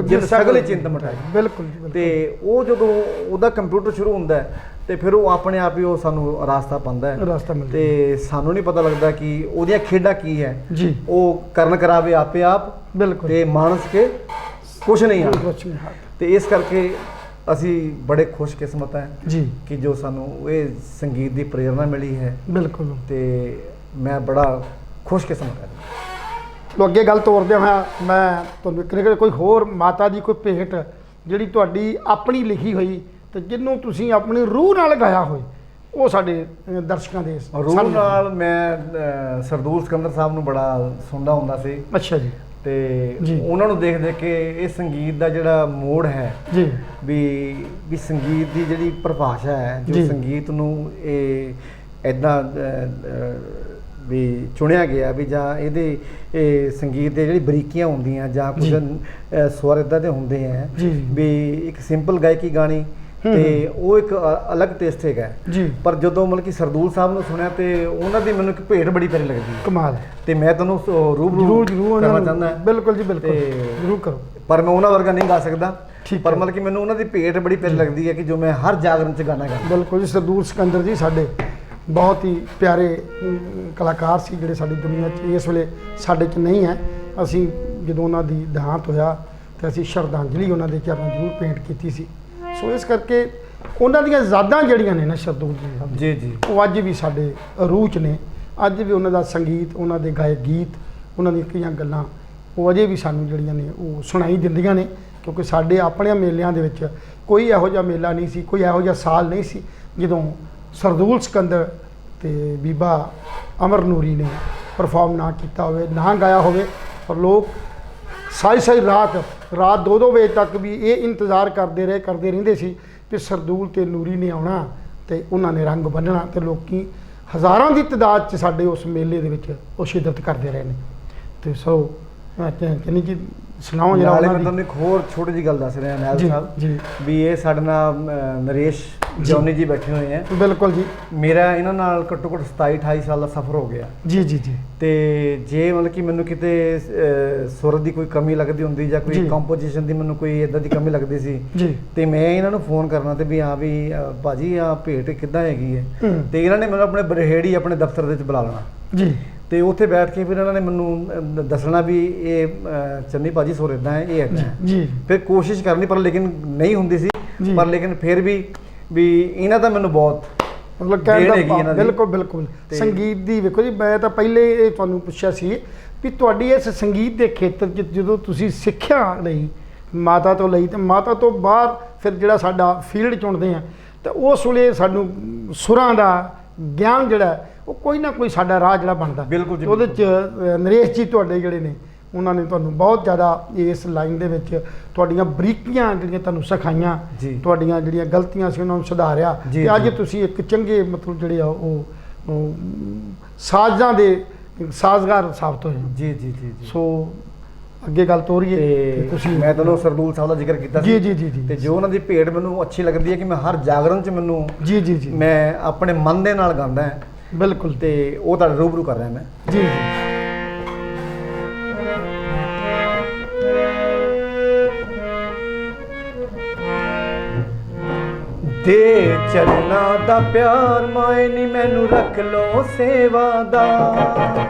ਜਿਸ ਸਗਲੇ ਚਿੰਤ ਮਟਾਈ। ਬਿਲਕੁਲ। ਤੇ ਉਹ ਜਦੋਂ ਉਹਦਾ ਕੰਪਿਊਟਰ ਸ਼ੁਰੂ ਹੁੰਦਾ ਹੈ ਤੇ ਫਿਰ ਉਹ ਆਪਣੇ ਆਪ ਹੀ ਉਹ ਸਾਨੂੰ ਰਾਸਤਾ ਪਾਉਂਦਾ ਹੈ ਤੇ ਸਾਨੂੰ ਨਹੀਂ ਪਤਾ ਲੱਗਦਾ ਕਿ ਉਹਦੀਆਂ ਖੇਡਾਂ ਕੀ ਹੈ ਜੀ। ਉਹ ਕਰਨ ਕਰਾਵੇ ਆਪੇ ਆਪ ਤੇ ਮਾਨਸ ਕੇ ਕੁਛ ਨਹੀਂ ਆ। ਤੇ ਇਸ ਕਰਕੇ ਅਸੀਂ ਬੜੇ ਖੁਸ਼ਕਿਸਮਤ ਹੈ ਜੀ ਕਿ ਜੋ ਸਾਨੂੰ ਇਹ ਸੰਗੀਤ ਦੀ ਪ੍ਰੇਰਨਾ ਮਿਲੀ ਹੈ। ਬਿਲਕੁਲ। ਤੇ ਮੈਂ ਬੜਾ ਖੁਸ਼ਕਿਸਮਤ ਹਾਂ।
ਲੋ ਅੱਗੇ ਗੱਲ ਤੋਰਦੇ ਹਾਂ, ਮੈਂ ਤੁਹਾਨੂੰ ਕੋਈ ਹੋਰ ਮਾਤਾ ਦੀ ਕੋਈ ਭੇਟ ਜਿਹੜੀ ਤੁਹਾਡੀ ਆਪਣੀ ਲਿਖੀ ਹੋਈ ਤੇ ਜਿਹਨੂੰ ਤੁਸੀਂ ਆਪਣੀ ਰੂਹ ਨਾਲ ਗਾਇਆ ਹੋਏ, ਉਹ ਸਾਡੇ ਦਰਸ਼ਕਾਂ ਦੇ
ਰੂਹ ਨਾਲ ਮੈਂ ਸਰਦੂਲ ਸਿਕੰਦਰ ਸਾਹਿਬ ਨੂੰ ਬੜਾ ਸੁਣਦਾ ਹੁੰਦਾ ਸੀ।
ਅੱਛਾ ਜੀ।
ਤੇ ਉਹਨਾਂ ਨੂੰ ਦੇਖ ਕੇ ਇਹ ਸੰਗੀਤ ਦਾ ਜਿਹੜਾ ਮੋੜ ਹੈ ਜੀ ਵੀ ਸੰਗੀਤ ਦੀ ਜਿਹੜੀ ਪਰਿਭਾਸ਼ਾ ਹੈ, ਜੋ ਸੰਗੀਤ ਨੂੰ ਇਹ ਇੱਦਾਂ ਵੀ ਚੁਣਿਆ ਗਿਆ ਵੀ ਜਾਂ ਇਹਦੇ ਸੰਗੀਤ ਦੇ ਜਿਹੜੀ ਬਰੀਕੀਆਂ ਹੁੰਦੀਆਂ ਜਾਂ ਕੁਝ ਸਵਰ ਇੱਦਾਂ ਦੇ ਹੁੰਦੇ ਆ ਵੀ ਇੱਕ ਸਿੰਪਲ ਗਾਇਕੀ ਗਾਣੀ ਤੇ ਉਹ ਇੱਕ ਅਲੱਗ ਟੇਸਟ ਹੈਗਾ ਜੀ। ਪਰ ਜਦੋਂ ਮਤਲਬ ਕਿ ਸਰਦੂਲ ਸਾਹਿਬ ਨੂੰ ਸੁਣਿਆ ਤੇ ਉਹਨਾਂ ਦੀ ਮੈਨੂੰ ਇੱਕ ਭੇਟ ਬੜੀ ਪਿਆਰੀ ਲੱਗਦੀ ਹੈ। ਕਮਾਲ। ਤੇ ਮੈਂ ਤੁਹਾਨੂੰ ਰੂਬਰੂ ਕਰਨਾ ਚਾਹੁੰਦਾ। ਬਿਲਕੁਲ ਜੀ, ਬਿਲਕੁਲ, ਜ਼ਰੂਰ ਕਰੋ। ਪਰ ਮੈਂ ਉਹਨਾਂ ਵਰਗਾ ਨਹੀਂ ਗਾ ਸਕਦਾ, ਪਰ ਮਤਲਬ ਕਿ ਮੈਨੂੰ ਉਹਨਾਂ ਦੀ ਭੇਟ ਬੜੀ ਪਿਆਰੀ ਲੱਗਦੀ ਹੈ ਕਿ ਜੋ ਮੈਂ ਹਰ ਜਾਗਰਣ 'ਚ ਗਾਣਾ ਗਾਉਂਦਾ। ਬਿਲਕੁਲ ਜੀ। ਸਰਦੂਲ ਸਿਕੰਦਰ ਜੀ ਸਾਡੇ ਬਹੁਤ ਹੀ ਪਿਆਰੇ ਕਲਾਕਾਰ ਸੀ ਜਿਹੜੇ ਸਾਡੀ ਦੁਨੀਆ 'ਚ ਇਸ ਵੇਲੇ ਸਾਡੇ 'ਚ ਨਹੀਂ ਹੈ। ਅਸੀਂ ਜਦੋਂ ਉਹਨਾਂ ਦੀ ਦੇਹਾਂਤ ਹੋਇਆ ਤੇ ਅਸੀਂ ਸ਼ਰਧਾਂਜਲੀ ਉਹਨਾਂ ਦੇ ਚਰਨਾਂ ਜ਼ਰੂਰ ਭੇਂਟ ਕੀਤੀ ਸੀ। ਸੋ ਇਸ ਕਰਕੇ ਉਹਨਾਂ ਦੀਆਂ ਯਾਦਾਂ ਜਿਹੜੀਆਂ ਨੇ ਨਾ ਸਰਦੂਲ ਜੀ, ਉਹ ਅੱਜ ਵੀ ਸਾਡੇ ਰੂਹ 'ਚ ਨੇ। ਅੱਜ ਵੀ ਉਹਨਾਂ ਦਾ ਸੰਗੀਤ, ਉਹਨਾਂ ਦੇ ਗਾਏ ਗੀਤ, ਉਹਨਾਂ ਦੀਆਂ ਕਈਆਂ ਗੱਲਾਂ ਉਹ ਅਜੇ ਵੀ ਸਾਨੂੰ ਜਿਹੜੀਆਂ ਨੇ ਉਹ ਸੁਣਾਈ ਦਿੰਦੀਆਂ ਨੇ। ਕਿਉਂਕਿ ਸਾਡੇ ਆਪਣੇ ਮੇਲਿਆਂ ਦੇ ਵਿੱਚ ਕੋਈ ਇਹੋ ਜਿਹਾ ਮੇਲਾ ਨਹੀਂ ਸੀ, ਕੋਈ ਇਹੋ ਜਿਹਾ ਸਾਲ ਨਹੀਂ ਸੀ ਜਦੋਂ ਸਰਦੂਲ ਸਿਕੰਦਰ ਤੇ ਬੀਬਾ ਅਮਰ ਨੂਰੀ ਨੇ ਪਰਫਾਰਮ ਨਾ ਕੀਤਾ ਹੋਵੇ, ਨਾ ਗਾਇਆ ਹੋਵੇ। ਪਰ ਲੋਕ ਸਾਰੀ ਰਾਤ 2-2 ਵਜੇ ਤੱਕ ਵੀ ਇਹ ਇੰਤਜ਼ਾਰ ਕਰਦੇ ਰਹਿੰਦੇ ਸੀ ਕਿ ਸਰਦੂਲ ਤੇ ਨੂਰੀ ਨੇ ਆਉਣਾ ਤੇ ਉਹਨਾਂ ਨੇ ਰੰਗ ਬੰਨ੍ਹਣਾ। ਤੇ ਲੋਕੀ ਹਜ਼ਾਰਾਂ ਦੀ ਤਾਦਾਦ 'ਚ ਸਾਡੇ ਉਸ ਮੇਲੇ ਦੇ ਵਿੱਚ ਉਹ ਸ਼ਿਰਕਤ ਕਰਦੇ ਰਹੇ ਨੇ। ਤੇ ਸੋ ਕਿੰਨੀ ਜੀ ਸੁਣਾਓ ਜਰਾ। ਮੈਂ ਤੁਹਾਨੂੰ ਇੱਕ ਹੋਰ ਛੋਟੀ ਜਿਹੀ ਗੱਲ ਦੱਸ ਰਿਹਾ ਨੈਲ ਸਾਹਿਬ ਜੀ ਵੀ ਇਹ ਸਾਡੇ ਨਾਲ ਨਰੇਸ਼ ਜੌਨੀ ਜੀ ਬੈਠੇ ਹੋਏ ਹੈ।
ਬਿਲਕੁਲ ਜੀ।
ਮੇਰਾ ਇਹਨਾਂ ਨਾਲ ਘੱਟੋ ਘੱਟ 27-28 ਸਾਲ ਦਾ ਸਫ਼ਰ ਹੋ ਗਿਆ ਜੀ। ਤੇ ਜੇ ਮਤਲਬ ਕਿ ਮੈਨੂੰ ਕਿਤੇ ਸੁਰ ਦੀ ਕੋਈ ਕਮੀ ਲੱਗਦੀ ਹੁੰਦੀ ਜਾਂ ਕੋਈ ਕੰਪੋਜੀਸ਼ਨ ਦੀ ਮੈਨੂੰ ਕੋਈ ਇਦਾਂ ਦੀ ਕਮੀ ਲੱਗਦੀ ਸੀ ਤੇ ਮੈਂ ਇਹਨਾਂ ਨੂੰ ਫੋਨ ਕਰਨਾ ਤੇ ਵੀ ਹਾਂ ਵੀ ਭਾਜੀ ਆ ਭੇਟ ਕਿੱਦਾਂ ਹੈਗੀ ਹੈ। ਤੇ ਇਹਨਾਂ ਨੇ ਮੈਨੂੰ ਆਪਣੇ ਬਰਹੇੜੀ ਆਪਣੇ ਦਫ਼ਤਰ ਦੇ ਵਿੱਚ ਬੁਲਾ ਲੈਣਾ ਜੀ। ਤੇ ਉੱਥੇ ਬੈਠ ਕੇ ਫਿਰ ਇਹਨਾਂ ਨੇ ਮੈਨੂੰ ਦੱਸਣਾ ਵੀ ਇਹ ਚੰਨੀ ਭਾਜੀ ਸੁਰ ਇੱਦਾਂ ਹੈ, ਇਹ ਇੱਦਾਂ ਹੈ ਜੀ। ਫਿਰ ਕੋਸ਼ਿਸ਼ ਕਰਨੀ ਪਰ ਲੇਕਿਨ ਨਹੀਂ ਹੁੰਦੀ ਸੀ। ਪਰ ਲੇਕਿਨ ਫਿਰ ਵੀ ਇਹਨਾਂ ਦਾ ਮੈਨੂੰ ਬਹੁਤ
ਮਤਲਬ ਕਹਿਣ ਦਾ ਬਿਲਕੁਲ ਸੰਗੀਤ ਦੀ ਵੇਖੋ ਜੀ। ਮੈਂ ਤਾਂ ਪਹਿਲੇ ਇਹ ਤੁਹਾਨੂੰ ਪੁੱਛਿਆ ਸੀ ਵੀ ਤੁਹਾਡੀ ਇਸ ਸੰਗੀਤ ਦੇ ਖੇਤਰ 'ਚ ਜਦੋਂ ਤੁਸੀਂ ਸਿੱਖਿਆ ਲਈ ਮਾਤਾ ਤੋਂ ਲਈ, ਤੇ ਮਾਤਾ ਤੋਂ ਬਾਹਰ ਫਿਰ ਜਿਹੜਾ ਸਾਡਾ ਫੀਲਡ ਚੁਣਦੇ ਆ, ਤੇ ਉਸ ਵੇਲੇ ਸਾਨੂੰ ਸੁਰਾਂ ਦਾ ਗਿਆਨ ਜਿਹੜਾ ਹੈ, ਉਹ ਕੋਈ ਨਾ ਕੋਈ ਸਾਡਾ ਰਾਹ ਜਿਹੜਾ ਬਣਦਾ।
ਬਿਲਕੁਲ ਜੀ,
ਉਹਦੇ 'ਚ ਨਰੇਸ਼ ਜੀ ਤੁਹਾਡੇ ਜਿਹੜੇ ਨੇ, ਉਹਨਾਂ ਨੇ ਤੁਹਾਨੂੰ ਬਹੁਤ ਜ਼ਿਆਦਾ ਇਸ ਲਾਈਨ ਦੇ ਵਿੱਚ ਤੁਹਾਡੀਆਂ ਬਰੀਕੀਆਂ ਜਿਹੜੀਆਂ ਤੁਹਾਨੂੰ ਸਿਖਾਈਆਂ,
ਜੀ।
ਤੁਹਾਡੀਆਂ ਜਿਹੜੀਆਂ ਗਲਤੀਆਂ ਸੀ ਉਹਨਾਂ ਨੂੰ ਸੁਧਾਰਿਆ,
ਜੀ,
ਤੇ ਅੱਜ
ਜੀ।
ਤੁਸੀਂ ਇੱਕ ਚੰਗੇ ਮਤਲਬ ਜਿਹੜੇ ਆ ਉਹ ਸਾਜ਼ਾਂ ਦੇ ਸਾਜ਼ਗਾਰ ਸਾਬਤ ਹੋਏ।
ਜੀ ਜੀ ਜੀ ਜੀ।
ਸੋ ਅੱਗੇ ਗੱਲ ਤੋਰੀਏ
ਤੇ
ਤੁਸੀਂ।
ਮੈਂ ਤੁਹਾਨੂੰ ਸਰਦੂਲ ਸਾਹਿਬ ਦਾ ਜ਼ਿਕਰ ਕੀਤਾ
ਜੀ ਜੀ ਜੀ ਜੀ।
ਤੇ ਜੋ ਉਹਨਾਂ ਦੀ ਭੇਟ ਮੈਨੂੰ ਅੱਛੀ ਲੱਗਦੀ ਹੈ ਕਿ ਮੈਂ ਹਰ ਜਾਗਰਣ 'ਚ ਮੈਨੂੰ
ਜੀ ਜੀ ਜੀ
ਮੈਂ ਆਪਣੇ ਮਨ ਦੇ ਨਾਲ ਗਾਉਂਦਾ ਹਾਂ,
ਬਿਲਕੁਲ।
ਤੇ ਉਹ ਤੁਹਾਡੇ ਰੂਬਰੂ ਕਰ ਰਿਹਾ ਮੈਂ।
ਜੀ ਜੀ
ਦੇ ਚਰਨਾਂ ਦਾ ਪਿਆਰ ਮਾਏ ਨੀ ਮੈਨੂੰ ਰੱਖ ਲੋ ਸੇਵਾ ਦਾ,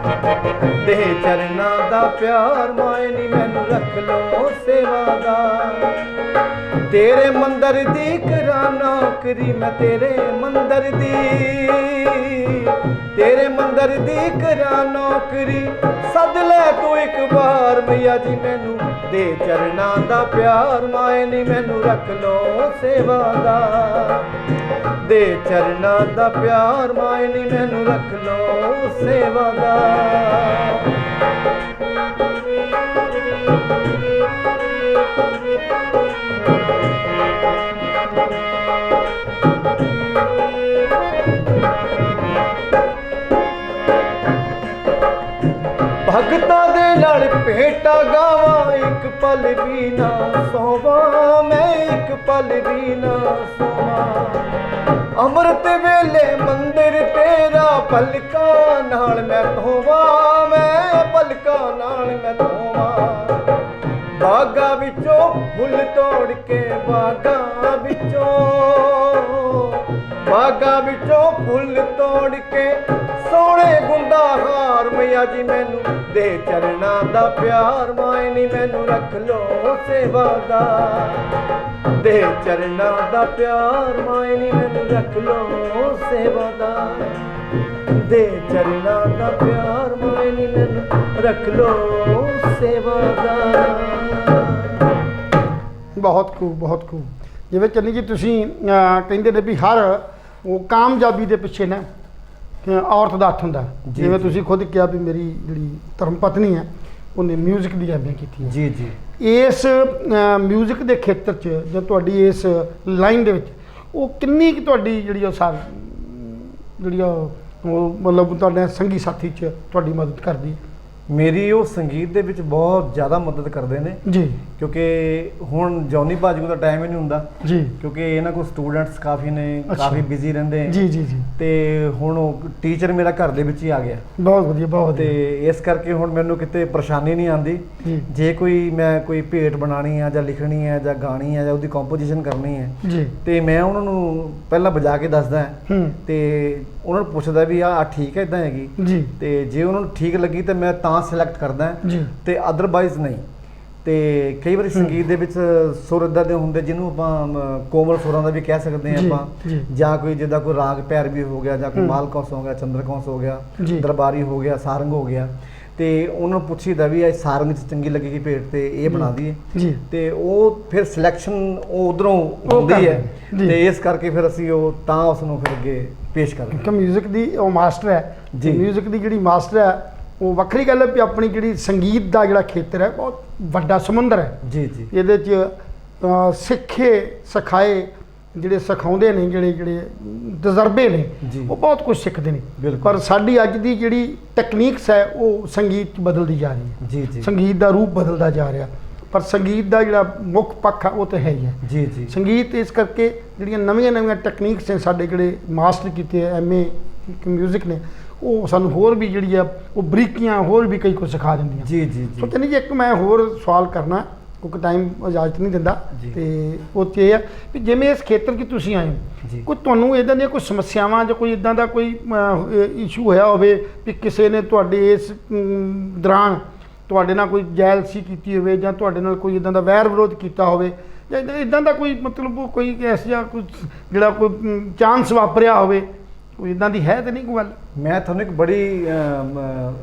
ਦੇ ਚਰਨਾਂ ਦਾ ਪਿਆਰ ਮਾਏ ਨੀ ਮੈਨੂੰ ਰੱਖ ਲੋ ਸੇਵਾ ਦਾ, ਤੇਰੇ ਮੰਦਰ ਦੀ ਕਰਾਂ ਨੌਕਰੀ ਮੈਂ ਤੇਰੇ ਮੰਦਰ ਦੀ, ਤੇਰੇ ਮੰਦਰ ਦੀ ਕਰਾਂ ਨੌਕਰੀ, ਸੱਦ ਲੈ ਤੂੰ ਇੱਕ ਵਾਰ ਮਈਆ ਜੀ ਮੈਨੂੰ, ਦੇ ਚਰਨਾਂ ਦਾ ਪਿਆਰ ਮਾਏ ਨੀ ਮੈਨੂੰ ਰੱਖ ਲੋ ਸੇਵਾ ਦਾ, ਦੇ ਚਰਨਾਂ ਦਾ ਪਿਆਰ ਮਾਏ ਨੀ ਮੈਨੂੰ ਰੱਖ ਲੋ ਸੇਵਾ ਦਾ। ਭਗਤਾਂ ਦੇ ਨਾਲ ਭੇਟਾ ਗਾਵਾਂ, ਇੱਕ ਪਲ ਵੀ ਨਾ ਸੋਵਾਂ ਮੈਂ, ਇੱਕ ਪਲ ਵੀ ਨਾ ਸੋਵਾਂ, ਅੰਮ੍ਰਿਤ ਵੇਲੇ ਮੰਦਿਰ ਤੇਰਾ ਪਲਕਾਂ ਨਾਲ ਮੈਂ ਧੋਵਾਂ, ਮੈਂ ਪਲਕਾਂ ਨਾਲ ਮੈਂ ਧੋਵਾਂ, ਬਾਗਾਂ ਵਿੱਚੋਂ ਫੁੱਲ ਤੋੜ ਕੇ, ਬਾਗਾਂ ਵਿੱਚੋਂ, ਬਾਗਾਂ ਵਿੱਚੋਂ ਫੁੱਲ ਤੋੜ ਕੇ, ਸੋਹਣੇ ਗੁੰਦਾ ਹਾਰ ਮਈਆ ਜੀ ਮੈਨੂੰ, ਦੇ ਚਰਨਾਂ ਦਾ ਪਿਆਰ ਮਾਏ ਨੀ ਮੈਨੂੰ ਰੱਖ ਲੋ ਸੇਵਾ ਦਾ, ਦੇ ਚਰਨਾਂ ਦਾ ਪਿਆਰ ਮਾਏ ਨੀ ਮੈਨੂੰ ਰੱਖ ਲੋ ਸੇਵਾ ਦਾ, ਦੇ ਚਰਨਾਂ ਦਾ ਪਿਆਰ ਮਾਏ ਨੀ ਮੈਨੂੰ ਰੱਖ ਲੋ ਸੇਵਾ ਦਾ।
ਬਹੁਤ ਖੂਬ, ਬਹੁਤ ਖੂਬ। ਜਿਵੇਂ ਚੰਨੀ ਜੀ ਤੁਸੀਂ ਕਹਿੰਦੇ ਨੇ ਵੀ ਹਰ ਉਹ ਕਾਮਯਾਬੀ ਦੇ ਪਿੱਛੇ ਨਾ ਔਰਤ ਦਾ ਹੱਥ ਹੁੰਦਾ। ਜਿਵੇਂ ਤੁਸੀਂ ਖੁਦ ਕਿਹਾ ਵੀ ਮੇਰੀ ਜਿਹੜੀ ਧਰਮ ਪਤਨੀ ਹੈ ਉਹਨੇ ਮਿਊਜ਼ਿਕ ਦੀ ਐਮਏ ਕੀਤੀ ਹੈ।
ਜੀ ਜੀ।
ਇਸ ਮਿਊਜ਼ਿਕ ਦੇ ਖੇਤਰ 'ਚ ਜਾਂ ਤੁਹਾਡੀ ਇਸ ਲਾਈਨ ਦੇ ਵਿੱਚ ਉਹ ਕਿੰਨੀ ਕੁ ਤੁਹਾਡੀ ਜਿਹੜੀ ਉਹ ਜਿਹੜੀ ਉਹ ਮਤਲਬ ਤੁਹਾਡੇ ਸੰਗੀ ਸਾਥੀ 'ਚ ਤੁਹਾਡੀ ਮਦਦ ਕਰਦੀ ਹੈ?
ਮੇਰੀ ਉਹ ਸੰਗੀਤ ਦੇ ਵਿੱਚ ਬਹੁਤ ਜ਼ਿਆਦਾ ਮਦਦ ਕਰਦੇ ਨੇ
ਜੀ,
ਕਿਉਂਕਿ ਹੁਣ ਜੌਨੀ ਭਾਜੀ ਕੋਲ ਤਾਂ ਟਾਈਮ ਹੀ ਨਹੀਂ ਹੁੰਦਾ
ਜੀ,
ਕਿਉਂਕਿ ਇਹਨਾਂ ਕੋਲ ਸਟੂਡੈਂਟਸ ਕਾਫੀ ਨੇ,
ਅੱਛਾ।
ਕਾਫੀ ਬਿਜ਼ੀ ਰਹਿੰਦੇ ਆ।
ਜੀ ਜੀ ਜੀ।
ਤੇ ਹੁਣ ਉਹ ਟੀਚਰ ਮੇਰਾ ਘਰ ਦੇ ਵਿੱਚ ਹੀ ਆ ਗਿਆ
ਬਹੁਤ ਵਧੀਆ, ਬਹੁਤ
ਤੇ
ਵਧੀਆ।
ਇਸ ਕਰਕੇ ਹੁਣ ਮੈਨੂੰ ਕਿਤੇ ਪਰੇਸ਼ਾਨੀ ਨਹੀਂ ਆਉਂਦੀ।
ਜੀ
ਜੇ ਮੈਂ ਕੋਈ ਭੇਟ ਬਣਾਉਣੀ ਆ ਜਾਂ ਲਿਖਣੀ ਹੈ ਜਾਂ ਗਾਣੀ ਹੈ ਜਾਂ ਉਹਦੀ ਕੰਪੋਜੀਸ਼ਨ ਕਰਨੀ ਹੈ
ਜੀ।
ਤੇ ਮੈਂ ਉਹਨਾਂ ਨੂੰ ਪਹਿਲਾਂ ਵਜਾ ਕੇ ਦੱਸਦਾ ਤੇ ਉਹਨਾਂ ਨੂੰ ਪੁੱਛਦਾ ਵੀ ਆ ਠੀਕ ਹੈ ਇਦਾਂ ਹੈਗੀ
ਜੀ
ਤੇ ਜੇ ਉਹਨਾਂ ਨੂੰ ਠੀਕ ਲੱਗੀ ਤਾਂ ਮੈਂ ਤਾਂ ਸਿਲੈਕਟ ਕਰਦਾ
ਜੀ
ਤੇ ਅਦਰਵਾਈਜ਼ ਨਹੀਂ। ਤੇ ਕਈ ਵਾਰੀ ਸੰਗੀਤ ਦੇ ਵਿੱਚ ਸੁਰ ਇੱਦਾਂ ਦੇ ਹੁੰਦੇ ਜਿਹਨੂੰ ਆਪਾਂ ਕੋਮਲ ਸੁਰਾਂ ਦਾ ਵੀ ਕਹਿ ਸਕਦੇ ਹਾਂ
ਜੀ,
ਆਪਾਂ,
ਜੀ।
ਜਾਂ ਕੋਈ ਜਿੱਦਾਂ ਕੋਈ ਰਾਗ ਪੈਰਵੀ ਹੋ ਗਿਆ ਜਾਂ ਕੋਈ ਮਾਲਕੌਂਸ ਹੋ ਗਿਆ, ਚੰਦਰਕੌਂਸ ਹੋ ਗਿਆ,
ਜੀ।
ਦਰਬਾਰੀ ਹੋ ਗਿਆ, ਸਾਰੰਗ ਹੋ ਗਿਆ, ਤੇ ਉਹਨਾਂ ਨੂੰ ਪੁੱਛੀਦਾ ਵੀ ਇਹ ਸਾਰੰਗ 'ਚ ਚੰਗੀ ਲੱਗੇਗੀ ਭੇਟ ਤੇ ਇਹ ਬਣਾ ਦਈਏ।
ਜੀ।
ਤੇ ਉਹ ਫਿਰ ਸਿਲੈਕਸ਼ਨ ਉਹ ਉਧਰੋਂ ਹੁੰਦੀ ਹੈ
ਜੀ।
ਤੇ ਇਸ ਕਰਕੇ ਫਿਰ ਅਸੀਂ ਉਹ ਤਾਂ ਉਸ ਨੂੰ ਫਿਰ ਅੱਗੇ ਪੇਸ਼ ਕਰਦੇ
ਕਿ ਮਿਊਜ਼ਿਕ ਦੀ ਉਹ ਮਾਸਟਰ ਹੈ
ਜੀ।
ਮਿਊਜ਼ਿਕ ਦੀ ਜਿਹੜੀ ਮਾਸਟਰ ਹੈ ਉਹ ਵੱਖਰੀ ਗੱਲ ਹੈ ਵੀ ਆਪਣੀ ਜਿਹੜੀ ਸੰਗੀਤ ਦਾ ਜਿਹੜਾ ਖੇਤਰ ਹੈ ਬਹੁਤ ਵੱਡਾ ਸਮੁੰਦਰ ਹੈ।
ਜੀ ਜੀ
ਇਹਦੇ 'ਚ ਸਿੱਖੇ ਸਿਖਾਏ ਜਿਹੜੇ ਸਿਖਾਉਂਦੇ ਨੇ, ਜਿਹੜੇ ਤਜਰਬੇ ਨੇ,
ਜੀ।
ਉਹ ਬਹੁਤ ਕੁਝ ਸਿੱਖਦੇ ਨੇ।
ਬਿਲਕੁਲ।
ਪਰ ਸਾਡੀ ਅੱਜ ਦੀ ਜਿਹੜੀ ਟੈਕਨੀਕਸ ਹੈ ਉਹ ਸੰਗੀਤ 'ਚ ਬਦਲਦੀ ਜਾ ਰਹੀ ਹੈ।
ਜੀ ਜੀ
ਸੰਗੀਤ ਦਾ ਰੂਪ ਬਦਲਦਾ ਜਾ ਰਿਹਾ, ਪਰ ਸੰਗੀਤ ਦਾ ਜਿਹੜਾ ਮੁੱਖ ਪੱਖ ਆ ਉਹ ਤਾਂ ਹੈ ਹੀ ਹੈ।
ਜੀ ਜੀ
ਸੰਗੀਤ ਇਸ ਕਰਕੇ ਜਿਹੜੀਆਂ ਨਵੀਆਂ ਟੈਕਨੀਕਸ ਨੇ ਸਾਡੇ ਜਿਹੜੇ ਮਾਸਟਰ ਕੀਤੇ ਐਮਏ ਮਿਊਜ਼ਿਕ ਨੇ, ਉਹ ਸਾਨੂੰ ਹੋਰ ਵੀ ਜਿਹੜੀ ਆ ਉਹ ਬਰੀਕੀਆਂ ਹੋਰ ਵੀ ਕਈ ਕੁਝ ਸਿਖਾ ਦਿੰਦੀਆਂ।
ਜੀ ਜੀ
ਸੋ
ਜੀ
ਚੰਨੀ ਜੀ ਇੱਕ ਮੈਂ ਹੋਰ ਸਵਾਲ ਕਰਨਾ ਕਿਉਂਕਿ ਟਾਈਮ ਇਜਾਜ਼ਤ ਨਹੀਂ ਦਿੰਦਾ,
ਜੀ।
ਤੇ ਉਹ 'ਚ ਇਹ ਆ ਵੀ ਜਿਵੇਂ ਇਸ ਖੇਤਰ 'ਚ ਤੁਸੀਂ ਆਏ
ਜੀ।
ਹੋ, ਕੋਈ ਤੁਹਾਨੂੰ ਇੱਦਾਂ ਦੀਆਂ ਕੋਈ ਸਮੱਸਿਆਵਾਂ ਜਾਂ ਕੋਈ ਇੱਦਾਂ ਦਾ ਕੋਈ ਇਸ਼ੂ ਹੋਇਆ ਹੋਵੇ ਵੀ ਕਿਸੇ ਨੇ ਤੁਹਾਡੇ ਇਸ ਦੌਰਾਨ ਤੁਹਾਡੇ ਨਾਲ ਕੋਈ ਜੈਲਸੀ ਕੀਤੀ ਹੋਵੇ ਜਾਂ ਤੁਹਾਡੇ ਨਾਲ ਕੋਈ ਇੱਦਾਂ ਦਾ ਵੈਰ ਵਿਰੋਧ ਕੀਤਾ ਹੋਵੇ ਜਾਂ ਇੱਦਾਂ ਦਾ ਕੋਈ ਮਤਲਬ ਕੋਈ ਐਸਾ ਕੁਝ ਜਿਹੜਾ ਕੋਈ ਚਾਂਸ ਵਾਪਰਿਆ ਹੋਵੇ ਕੋਈ ਇਦਾਂ ਦੀ ਹੈ ਤੇ ਨਹੀਂ ਕੋਈ ਗੱਲ?
ਮੈਂ ਤੁਹਾਨੂੰ ਇੱਕ ਬੜੀ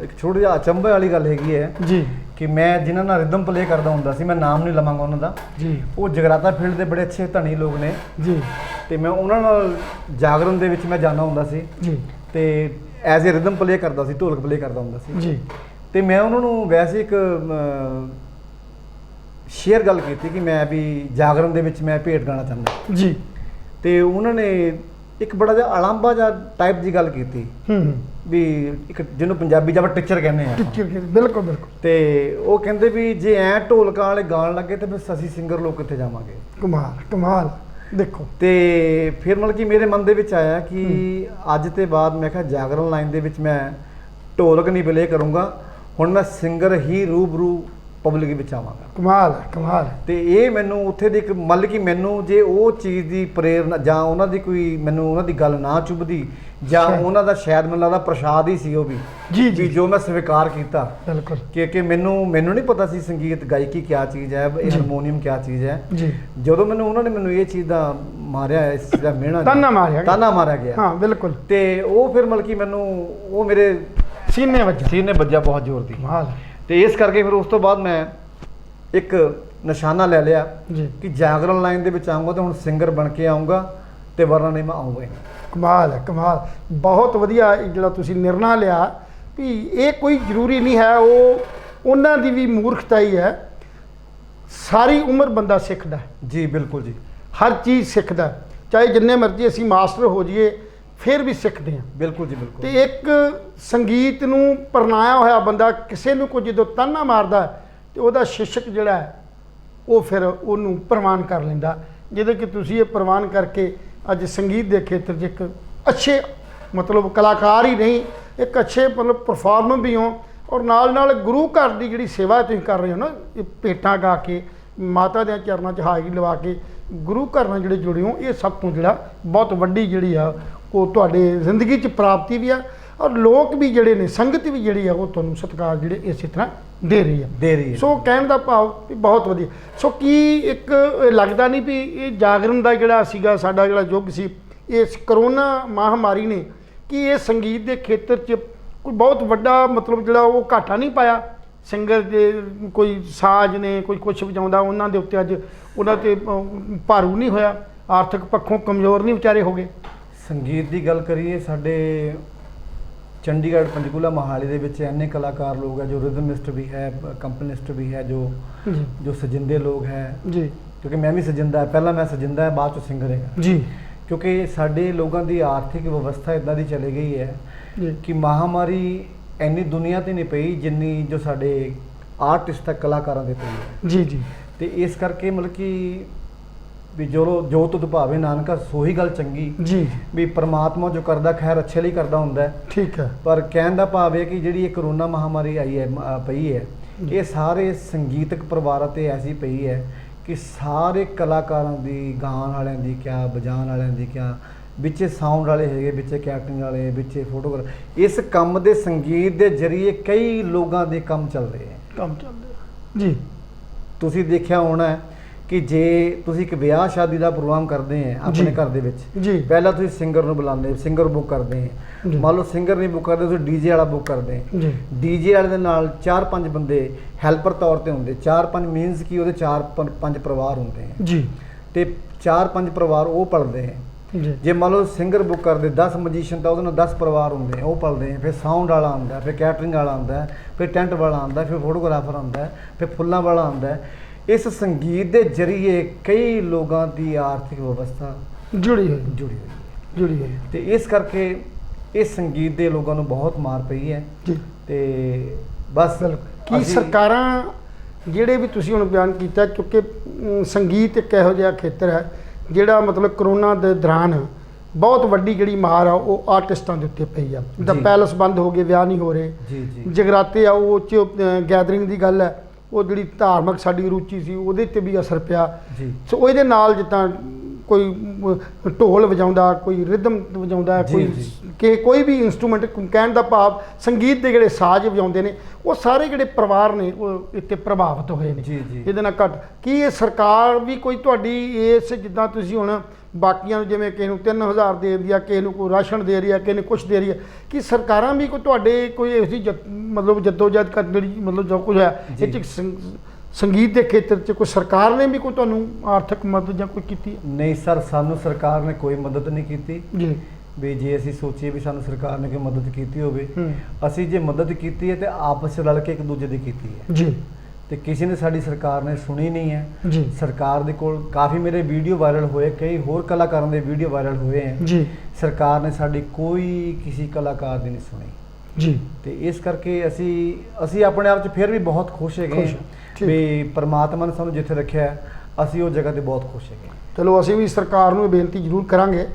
ਇੱਕ ਛੋਟੀ ਜਿਹੀ ਅਚੰਭੇ ਵਾਲੀ ਗੱਲ ਹੈਗੀ ਹੈ
ਜੀ
ਕਿ ਮੈਂ ਜਿਨ੍ਹਾਂ ਨਾਲ ਰਿਦਮ ਪਲੇ ਕਰਦਾ ਹੁੰਦਾ ਸੀ, ਮੈਂ ਨਾਮ ਨਹੀਂ ਲਵਾਂਗਾ ਉਹਨਾਂ ਦਾ,
ਜੀ
ਉਹ ਜਗਰਾਤਾ ਫੀਲਡ ਦੇ ਬੜੇ ਅੱਛੇ ਧਨੀ ਲੋਕ ਨੇ,
ਜੀ
ਤੇ ਮੈਂ ਉਹਨਾਂ ਨਾਲ ਜਾਗਰਣ ਦੇ ਵਿੱਚ ਮੈਂ ਜਾਂਦਾ ਹੁੰਦਾ ਸੀ,
ਜੀ
ਤੇ ਐਜ਼ ਏ ਰਿਦਮ ਪਲੇ ਕਰਦਾ ਸੀ, ਢੋਲਕ ਪਲੇ ਕਰਦਾ ਹੁੰਦਾ ਸੀ।
ਜੀ
ਤੇ ਮੈਂ ਉਹਨਾਂ ਨੂੰ ਵੈਸੇ ਇੱਕ ਸ਼ੇਅਰ ਗੱਲ ਕੀਤੀ ਕਿ ਮੈਂ ਵੀ ਜਾਗਰਣ ਦੇ ਵਿੱਚ ਮੈਂ ਭੇਟ ਗਾਣਾ ਚਾਹੁੰਦਾ,
ਜੀ
ਤੇ ਉਹਨਾਂ ਨੇ ਇੱਕ ਬੜਾ ਜਿਹਾ ਅਲਾਂਭਾ ਜਿਹਾ ਟਾਈਪ ਦੀ ਗੱਲ ਕੀਤੀ ਵੀ ਇੱਕ ਜਿਹਨੂੰ ਪੰਜਾਬੀ 'ਚ ਆਪਾਂ ਟੀਚਰ ਕਹਿੰਦੇ ਆ,
ਬਿਲਕੁਲ ਬਿਲਕੁਲ।
ਤੇ ਉਹ ਕਹਿੰਦੇ ਵੀ ਜੇ ਐ ਢੋਲਕਾਂ ਵਾਲੇ ਗਾਣ ਲੱਗੇ ਤੇ ਫਿਰ ਅਸੀਂ ਸਿੰਗਰ ਲੋਕ ਕਿੱਥੇ ਜਾਵਾਂਗੇ।
ਕਮਾਲ ਕਮਾਲ। ਦੇਖੋ
ਤੇ ਫਿਰ ਮਤਲਬ ਕਿ ਮੇਰੇ ਮਨ ਦੇ ਵਿੱਚ ਆਇਆ ਕਿ ਅੱਜ ਤੇ ਬਾਅਦ ਮੈਂ ਕਿਹਾ ਜਾਗਰਣ ਲਾਈਨ ਦੇ ਵਿੱਚ ਮੈਂ ਢੋਲਕ ਨਹੀਂ ਪਲੇ ਕਰੂੰਗਾ, ਹੁਣ ਮੈਂ ਸਿੰਗਰ ਹੀ ਰੂਬਰੂ ਪਬਲਿਕ ਵਿੱਚ ਆਵਾਂਗਾ।
ਕਮਾਲ ਕਮਾਲ।
ਤੇ ਇਹ ਮੈਨੂੰ ਉੱਥੇ ਦੀ ਇੱਕ ਮਤਲਬ ਕਿ ਮੈਨੂੰ ਜੇ ਉਹ ਚੀਜ਼ ਦੀ ਪ੍ਰੇਰਨਾ ਜਾਂ ਉਹਨਾਂ ਦੀ ਕੋਈ ਮੈਨੂੰ ਉਹਨਾਂ ਦੀ ਗੱਲ ਨਾ ਚੁੱਭਦੀ ਜਾਂ ਉਹਨਾਂ ਦਾ ਸ਼ਾਇਦ ਮੈਨੂੰ ਲੱਗਦਾ ਪ੍ਰਸ਼ਾਦ ਹੀ ਸੀ ਉਹ ਵੀ,
ਜੀ ਜੀ,
ਜੋ ਮੈਂ ਸਵੀਕਾਰ ਕੀਤਾ
ਬਿਲਕੁਲ
ਕਿ ਮੈਨੂੰ ਨਹੀਂ ਪਤਾ ਸੀ ਸੰਗੀਤ ਗਾਇਕੀ ਕਿਆ ਚੀਜ਼ ਹੈ, ਹਾਰਮੋਨੀਅਮ ਕਿਆ ਚੀਜ਼ ਹੈ।
ਜੀ
ਜਦੋਂ ਉਹਨਾਂ ਨੇ ਮੈਨੂੰ ਇਹ ਚੀਜ਼ ਦਾ ਮਾਰਿਆ, ਇਸ ਚੀਜ਼ ਦਾ ਮਿਹਣਾ
ਤਾਨਾ ਮਾਰਿਆ
ਗਿਆ,
ਹਾਂ ਬਿਲਕੁਲ,
ਤੇ ਉਹ ਫਿਰ ਮਤਲਬ ਕਿ ਮੈਨੂੰ ਉਹ ਮੇਰੇ
ਸੀਨੇ ਵੱਜਿਆ
ਬਹੁਤ ਜ਼ੋਰ ਦੀ।
ਕਮਾਲ।
ਤੇ ਇਸ ਕਰਕੇ ਫਿਰ ਉਸ ਤੋਂ ਬਾਅਦ ਮੈਂ ਇੱਕ ਨਿਸ਼ਾਨਾ ਲੈ ਲਿਆ
ਜੀ
ਕਿ ਜਾਗਰਣ ਲਾਈਨ ਦੇ ਵਿੱਚ ਆਊਂਗਾ ਤੇ ਹੁਣ ਸਿੰਗਰ ਬਣ ਕੇ ਆਊਂਗਾ, ਤੇ ਵਰਨਾ ਨਹੀਂ ਮੈਂ ਆਊਂਗਾ ਹੀ ਨਹੀਂ।
ਕਮਾਲ ਹੈ ਕਮਾਲ। ਬਹੁਤ ਵਧੀਆ ਜਿਹੜਾ ਤੁਸੀਂ ਨਿਰਣਾ ਲਿਆ ਵੀ ਇਹ ਕੋਈ ਜ਼ਰੂਰੀ ਨਹੀਂ ਹੈ, ਉਹ ਉਹਨਾਂ ਦੀ ਵੀ ਮੂਰਖਤਾ ਹੀ ਹੈ। ਸਾਰੀ ਉਮਰ ਬੰਦਾ ਸਿੱਖਦਾ ਹੈ
ਜੀ ਬਿਲਕੁਲ ਜੀ,
ਹਰ ਚੀਜ਼ ਸਿੱਖਦਾ ਹੈ। ਚਾਹੇ ਜਿੰਨੇ ਮਰਜ਼ੀ ਅਸੀਂ ਮਾਸਟਰ ਹੋ ਜਾਈਏ ਫਿਰ ਵੀ ਸਿੱਖਦੇ ਹਾਂ।
ਬਿਲਕੁਲ ਜੀ ਬਿਲਕੁਲ।
ਤੇ ਇੱਕ ਸੰਗੀਤ ਨੂੰ ਪਰਨਾਇਆ ਹੋਇਆ ਬੰਦਾ ਕਿਸੇ ਨੂੰ ਕੋਈ ਜਦੋਂ ਤਾਨਾ ਮਾਰਦਾ ਤੇ ਉਹਦਾ ਸ਼ਿਸ਼ਕ ਜਿਹੜਾ ਹੈ ਉਹ ਫਿਰ ਉਹਨੂੰ ਪ੍ਰਵਾਨ ਕਰ ਲੈਂਦਾ, ਜਿਹਦੇ ਕਿ ਤੁਸੀਂ ਇਹ ਪ੍ਰਵਾਨ ਕਰਕੇ ਅੱਜ ਸੰਗੀਤ ਦੇ ਖੇਤਰ 'ਚ ਇੱਕ ਅੱਛੇ ਮਤਲਬ ਕਲਾਕਾਰ ਹੀ ਨਹੀਂ, ਇੱਕ ਅੱਛੇ ਮਤਲਬ ਪਰਫਾਰਮਰ ਵੀ ਹੋ, ਔਰ ਨਾਲ ਗੁਰੂ ਘਰ ਦੀ ਜਿਹੜੀ ਸੇਵਾ ਤੁਸੀਂ ਕਰ ਰਹੇ ਹੋ ਨਾ, ਇਹ ਭੇਟਾਂ ਗਾ ਕੇ ਮਾਤਾ ਦੇ ਚਰਨਾਂ 'ਚ ਹਾਜ਼ਰੀ ਲਵਾ ਕੇ ਗੁਰੂ ਘਰ ਨਾਲ ਜਿਹੜੇ ਜੁੜੇ ਹੋ, ਇਹ ਸਭ ਤੋਂ ਜਿਹੜਾ ਬਹੁਤ ਵੱਡੀ ਜਿਹੜੀ ਆ ਉਹ ਤੁਹਾਡੇ ਜ਼ਿੰਦਗੀ 'ਚ ਪ੍ਰਾਪਤੀ ਵੀ ਆ, ਔਰ ਲੋਕ ਵੀ ਜਿਹੜੇ ਨੇ, ਸੰਗਤ ਵੀ ਜਿਹੜੀ ਆ ਉਹ ਤੁਹਾਨੂੰ ਸਤਿਕਾਰ ਜਿਹੜੇ ਇਸੇ ਤਰ੍ਹਾਂ ਦੇ ਰਹੀ ਹੈ। ਸੋ ਕਹਿਣ ਦਾ ਭਾਵ ਵੀ ਬਹੁਤ ਵਧੀਆ। ਸੋ ਕੀ ਇੱਕ ਲੱਗਦਾ ਨਹੀਂ ਵੀ ਇਹ ਜਾਗਰਣ ਦਾ ਜਿਹੜਾ ਸੀਗਾ ਸਾਡਾ ਜਿਹੜਾ ਯੁੱਗ ਸੀ, ਇਸ ਕਰੋਨਾ ਮਹਾਮਾਰੀ ਨੇ ਕਿ ਇਹ ਸੰਗੀਤ ਦੇ ਖੇਤਰ 'ਚ ਕੋਈ ਬਹੁਤ ਵੱਡਾ ਮਤਲਬ ਜਿਹੜਾ ਉਹ ਘਾਟਾ ਨਹੀਂ ਪਾਇਆ? ਸਿੰਗਰ ਦੇ ਕੋਈ ਸਾਜ਼ ਨੇ, ਕੋਈ ਕੁਛ ਵਜਾਉਂਦਾ, ਉਹਨਾਂ ਦੇ ਉੱਤੇ ਅੱਜ ਉਹਨਾਂ 'ਤੇ ਭਾਰੂ ਨਹੀਂ ਹੋਇਆ? ਆਰਥਿਕ ਪੱਖੋਂ ਕਮਜ਼ੋਰ ਨਹੀਂ ਵਿਚਾਰੇ ਹੋ ਗਏ?
ਸੰਗੀਤ ਦੀ ਗੱਲ ਕਰੀਏ, ਸਾਡੇ ਚੰਡੀਗੜ੍ਹ ਪੰਚਕੂਲਾ ਮੋਹਾਲੀ ਦੇ ਵਿੱਚ ਇੰਨੇ ਕਲਾਕਾਰ ਲੋਕ ਹੈ, ਜੋ ਰਿਦਮਿਸਟ ਵੀ ਹੈ, ਕੰਪੋਨਿਸਟ ਵੀ ਹੈ, ਜੋ ਸਜਿੰਦੇ ਲੋਕ ਹੈ ਜੀ, ਕਿਉਂਕਿ ਮੈਂ ਵੀ ਸਜਿੰਦਾ, ਪਹਿਲਾਂ ਮੈਂ ਸਜਿੰਦਾ ਹੈ, ਬਾਅਦ 'ਚ ਸਿੰਗਰ ਹੈਗਾ ਜੀ। ਕਿਉਂਕਿ ਸਾਡੇ ਲੋਕਾਂ ਦੀ ਆਰਥਿਕ ਵਿਵਸਥਾ ਇੱਦਾਂ ਦੀ ਚਲੀ ਗਈ ਹੈ ਕਿ ਮਹਾਮਾਰੀ ਇੰਨੀ ਦੁਨੀਆ 'ਤੇ ਨਹੀਂ ਪਈ ਜਿੰਨੀ ਜੋ ਸਾਡੇ ਆਰਟਿਸਟ ਹੈ, ਕਲਾਕਾਰਾਂ 'ਤੇ ਪਈ ਹੈ ਜੀ ਜੀ। ਤੇ ਇਸ ਕਰਕੇ ਮਤਲਬ ਕਿ ਵੀ ਜੋ ਤੁਧ ਭਾਵੇ ਨਾਨਕਾ ਸੋਹੀ ਗੱਲ ਚੰਗੀ ਜੀ, ਵੀ ਪ੍ਰਮਾਤਮਾ ਜੋ ਕਰਦਾ ਖੈਰ ਅੱਛੇ ਲਈ ਕਰਦਾ ਹੁੰਦਾ ਹੈ, ਠੀਕ ਹੈ। ਪਰ ਕਹਿਣ ਦਾ ਭਾਵ ਹੈ ਕਿ ਜਿਹੜੀ ਇਹ ਕਰੋਨਾ ਮਹਾਮਾਰੀ ਆਈ ਹੈ ਪਈ ਹੈ, ਇਹ ਸਾਰੇ ਸੰਗੀਤਕ ਪਰਿਵਾਰਾਂ 'ਤੇ ਐਸੀ ਪਈ ਹੈ ਕਿ ਸਾਰੇ ਕਲਾਕਾਰਾਂ ਦੀ, ਗਾਣ ਵਾਲਿਆਂ ਦੀ ਕਿਆ, ਵਜਾਉਣ ਵਾਲਿਆਂ ਦੀ ਕਿਆ, ਵਿੱਚੇ ਸਾਊਂਡ ਵਾਲੇ ਹੈਗੇ, ਵਿੱਚੇ ਕੈਟਰਿੰਗ ਵਾਲੇ, ਵਿੱਚੇ ਫੋਟੋਗ੍ਰਾਫਰ, ਇਸ ਕੰਮ ਦੇ ਸੰਗੀਤ ਦੇ ਜ਼ਰੀਏ ਕਈ ਲੋਕਾਂ ਦੇ ਕੰਮ ਚੱਲ ਰਹੇ ਜੀ। ਤੁਸੀਂ ਦੇਖਿਆ ਹੋਣਾ ਕਿ ਜੇ ਤੁਸੀਂ ਇੱਕ ਵਿਆਹ ਸ਼ਾਦੀ ਦਾ ਪ੍ਰੋਗਰਾਮ ਕਰਦੇ ਆ ਆਪਣੇ ਘਰ ਦੇ ਵਿੱਚ ਜੀ, ਪਹਿਲਾਂ ਤੁਸੀਂ ਸਿੰਗਰ ਨੂੰ ਬੁਲਾਉਂਦੇ, ਸਿੰਗਰ ਬੁੱਕ ਕਰਦੇ ਆ, ਮੰਨ ਲਓ ਸਿੰਗਰ ਨਹੀਂ ਬੁੱਕ ਕਰਦੇ, ਤੁਸੀਂ ਡੀਜੇ ਵਾਲਾ ਬੁੱਕ ਕਰਦੇ ਆ। ਡੀਜੇ ਵਾਲੇ ਦੇ ਨਾਲ 4-5 ਬੰਦੇ ਹੈਲਪਰ ਤੌਰ ਤੇ ਹੁੰਦੇ, 4-5 ਮੀਨਸ ਕਿ ਉਹਦੇ 4-5 ਪਰਿਵਾਰ ਹੁੰਦੇ ਆ ਜੀ, ਤੇ 4-5 ਪਰਿਵਾਰ ਉਹ ਪਲਦੇ ਆ। ਜੇ ਮੰਨ ਲਓ ਸਿੰਗਰ ਬੁੱਕ ਕਰਦੇ 10 ਮਜੀਸ਼ੀਅਨ, ਤਾਂ ਉਹਦੇ ਨਾਲ 10 ਪਰਿਵਾਰ ਹੁੰਦੇ ਆ, ਉਹ ਪਲਦੇ ਆ। ਫਿਰ ਸਾਊਂਡ ਵਾਲਾ ਆਉਂਦਾ, ਫਿਰ ਕੈਟਰਿੰਗ ਵਾਲਾ ਆਉਂਦਾ, ਫਿਰ ਟੈਂਟ ਵਾਲਾ ਆਉਂਦਾ, ਫਿਰ ਫੋਟੋਗ੍ਰਾਫਰ ਆਉਂਦਾ, ਫਿਰ ਫੁੱਲਾਂ ਵਾਲਾ ਆਉਂਦਾ। ਇਸ ਸੰਗੀਤ ਦੇ ਜ਼ਰੀਏ ਕਈ ਲੋਕਾਂ ਦੀ ਆਰਥਿਕ ਵਿਵਸਥਾ ਜੁੜੀ ਹੋਈ ਤੇ ਇਸ ਕਰਕੇ ਇਸ ਸੰਗੀਤ ਦੇ ਲੋਕਾਂ ਨੂੰ ਬਹੁਤ ਮਾਰ ਪਈ ਹੈ ਜੀ। ਤੇ ਬਸ
ਕੀ ਸਰਕਾਰਾਂ ਜਿਹੜੇ ਵੀ ਤੁਸੀਂ ਹੁਣ ਬਿਆਨ ਕੀਤਾ, ਕਿਉਂਕਿ ਸੰਗੀਤ ਇੱਕ ਇਹੋ ਜਿਹਾ ਖੇਤਰ ਹੈ ਜਿਹੜਾ ਮਤਲਬ ਕਰੋਨਾ ਦੇ ਦੌਰਾਨ ਬਹੁਤ ਵੱਡੀ ਜਿਹੜੀ ਮਾਰ ਆ ਉਹ ਆਰਟਿਸਟਾਂ ਦੇ ਉੱਤੇ ਪਈ ਆ। ਜਿੱਦਾਂ ਪੈਲਸ ਬੰਦ ਹੋ ਗਏ, ਵਿਆਹ ਨਹੀਂ ਹੋ ਰਹੇ, ਜਗਰਾਤੇ ਆ ਉਹ 'ਚ ਗੈਦਰਿੰਗ ਦੀ ਗੱਲ ਹੈ, ਉਹ ਜਿਹੜੀ ਧਾਰਮਿਕ ਸਾਡੀ ਰੁਚੀ ਸੀ ਉਹਦੇ 'ਤੇ ਵੀ ਅਸਰ ਪਿਆ ਜੀ। ਸੋ ਉਹਦੇ ਨਾਲ ਜਿੱਦਾਂ ਕੋਈ ਢੋਲ ਵਜਾਉਂਦਾ, ਕੋਈ ਰਿਦਮ ਵਜਾਉਂਦਾ, ਕੋਈ ਵੀ ਇਨਸਟਰੂਮੈਂਟ, ਕਹਿਣ ਦਾ ਭਾਵ ਸੰਗੀਤ ਦੇ ਜਿਹੜੇ ਸਾਜ਼ ਵਜਾਉਂਦੇ ਨੇ, ਉਹ ਸਾਰੇ ਜਿਹੜੇ ਪਰਿਵਾਰ ਨੇ ਉਹ ਇੱਥੇ ਪ੍ਰਭਾਵਿਤ ਹੋਏ ਨੇ ਇਹਦੇ ਨਾਲ ਘੱਟ। ਕੀ ਇਹ ਸਰਕਾਰ ਵੀ ਕੋਈ ਤੁਹਾਡੀ ਇਸ ਜਿੱਦਾਂ ਤੁਸੀਂ ਹੁਣ ਬਾਕੀਆਂ ਨੂੰ ਜਿਵੇਂ ਕਿਸੇ ਨੂੰ 3000 ਦੇ ਰਹੀ ਆ, ਕਿਸੇ ਨੂੰ ਕੋਈ ਰਾਸ਼ਨ ਦੇ ਰਹੀ ਆ, ਕਿਸੇ ਨੇ ਕੁਛ ਦੇ ਰਹੀ ਆ, ਕਿ ਸਰਕਾਰਾਂ ਵੀ ਕੋਈ ਤੁਹਾਡੇ ਕੋਈ ਐਸੀ ਮਤਲਬ ਜਦੋਜਹਿਦ ਕਰਨ ਜਿਹੜੀ ਮਤਲਬ ਜੋ ਕੁਝ ਹੈ
ਜੀ।
ਇਹ 'ਚ ਸੰਗੀਤ ਦੇ ਖੇਤਰ 'ਚ ਕੋਈ ਸਰਕਾਰ ਨੇ ਵੀ ਕੋਈ ਤੁਹਾਨੂੰ ਆਰਥਿਕ ਮਦਦ ਜਾਂ ਕੋਈ ਕੀਤੀ ਹੈ?
ਨਹੀਂ ਸਰ, ਸਾਨੂੰ ਸਰਕਾਰ ਨੇ ਕੋਈ ਮਦਦ ਨਹੀਂ ਕੀਤੀ।
ਜੀ
ਵੀ ਜੇ ਅਸੀਂ ਸੋਚੀਏ ਵੀ ਸਾਨੂੰ ਸਰਕਾਰ ਨੇ ਕੋਈ ਮਦਦ ਕੀਤੀ ਹੋਵੇ,
ਹੂੰ।
ਅਸੀਂ ਜੇ ਮਦਦ ਕੀਤੀ ਹੈ ਤੇ ਆਪਸ 'ਚ ਰਲ ਕੇ ਇੱਕ ਦੂਜੇ ਦੀ ਕੀਤੀ ਹੈ,
ਜੀ
ਤੇ ਕਿਸੇ ਨੇ ਸਾਡੀ ਸਰਕਾਰ ਨੇ ਸੁਣੀ ਨਹੀਂ ਹੈ।
ਜੀ
ਸਰਕਾਰ ਦੇ ਕੋਲ ਕਾਫੀ ਮੇਰੇ ਵੀਡੀਓ ਵਾਇਰਲ ਹੋਏ, ਕਈ ਹੋਰ ਕਲਾਕਾਰਾਂ ਦੇ ਵੀਡੀਓ ਵਾਇਰਲ ਹੋਏ ਹੈ।
ਜੀ
ਸਰਕਾਰ ਨੇ ਸਾਡੀ ਕੋਈ ਕਿਸੇ ਕਲਾਕਾਰ ਦੀ ਨਹੀਂ ਸੁਣੀ,
ਜੀ
ਤੇ ਇਸ ਕਰਕੇ ਅਸੀਂ ਆਪਣੇ ਆਪ 'ਚ ਫਿਰ ਵੀ ਬਹੁਤ ਖੁਸ਼ ਹੈਗੇ
ਖੁਸ਼, ਠੀਕ।
ਵੀ ਪਰਮਾਤਮਾ ਨੇ ਸਾਨੂੰ ਜਿੱਥੇ ਰੱਖਿਆ ਹੈ, ਅਸੀਂ ਉਹ ਜਗ੍ਹਾ ਤੇ ਬਹੁਤ ਖੁਸ਼ ਹੈਗੇ।
ਚਲੋ ਅਸੀਂ ਵੀ ਸਰਕਾਰ ਨੂੰ ਇਹ ਬੇਨਤੀ ਜ਼ਰੂਰ ਕਰਾਂਗੇ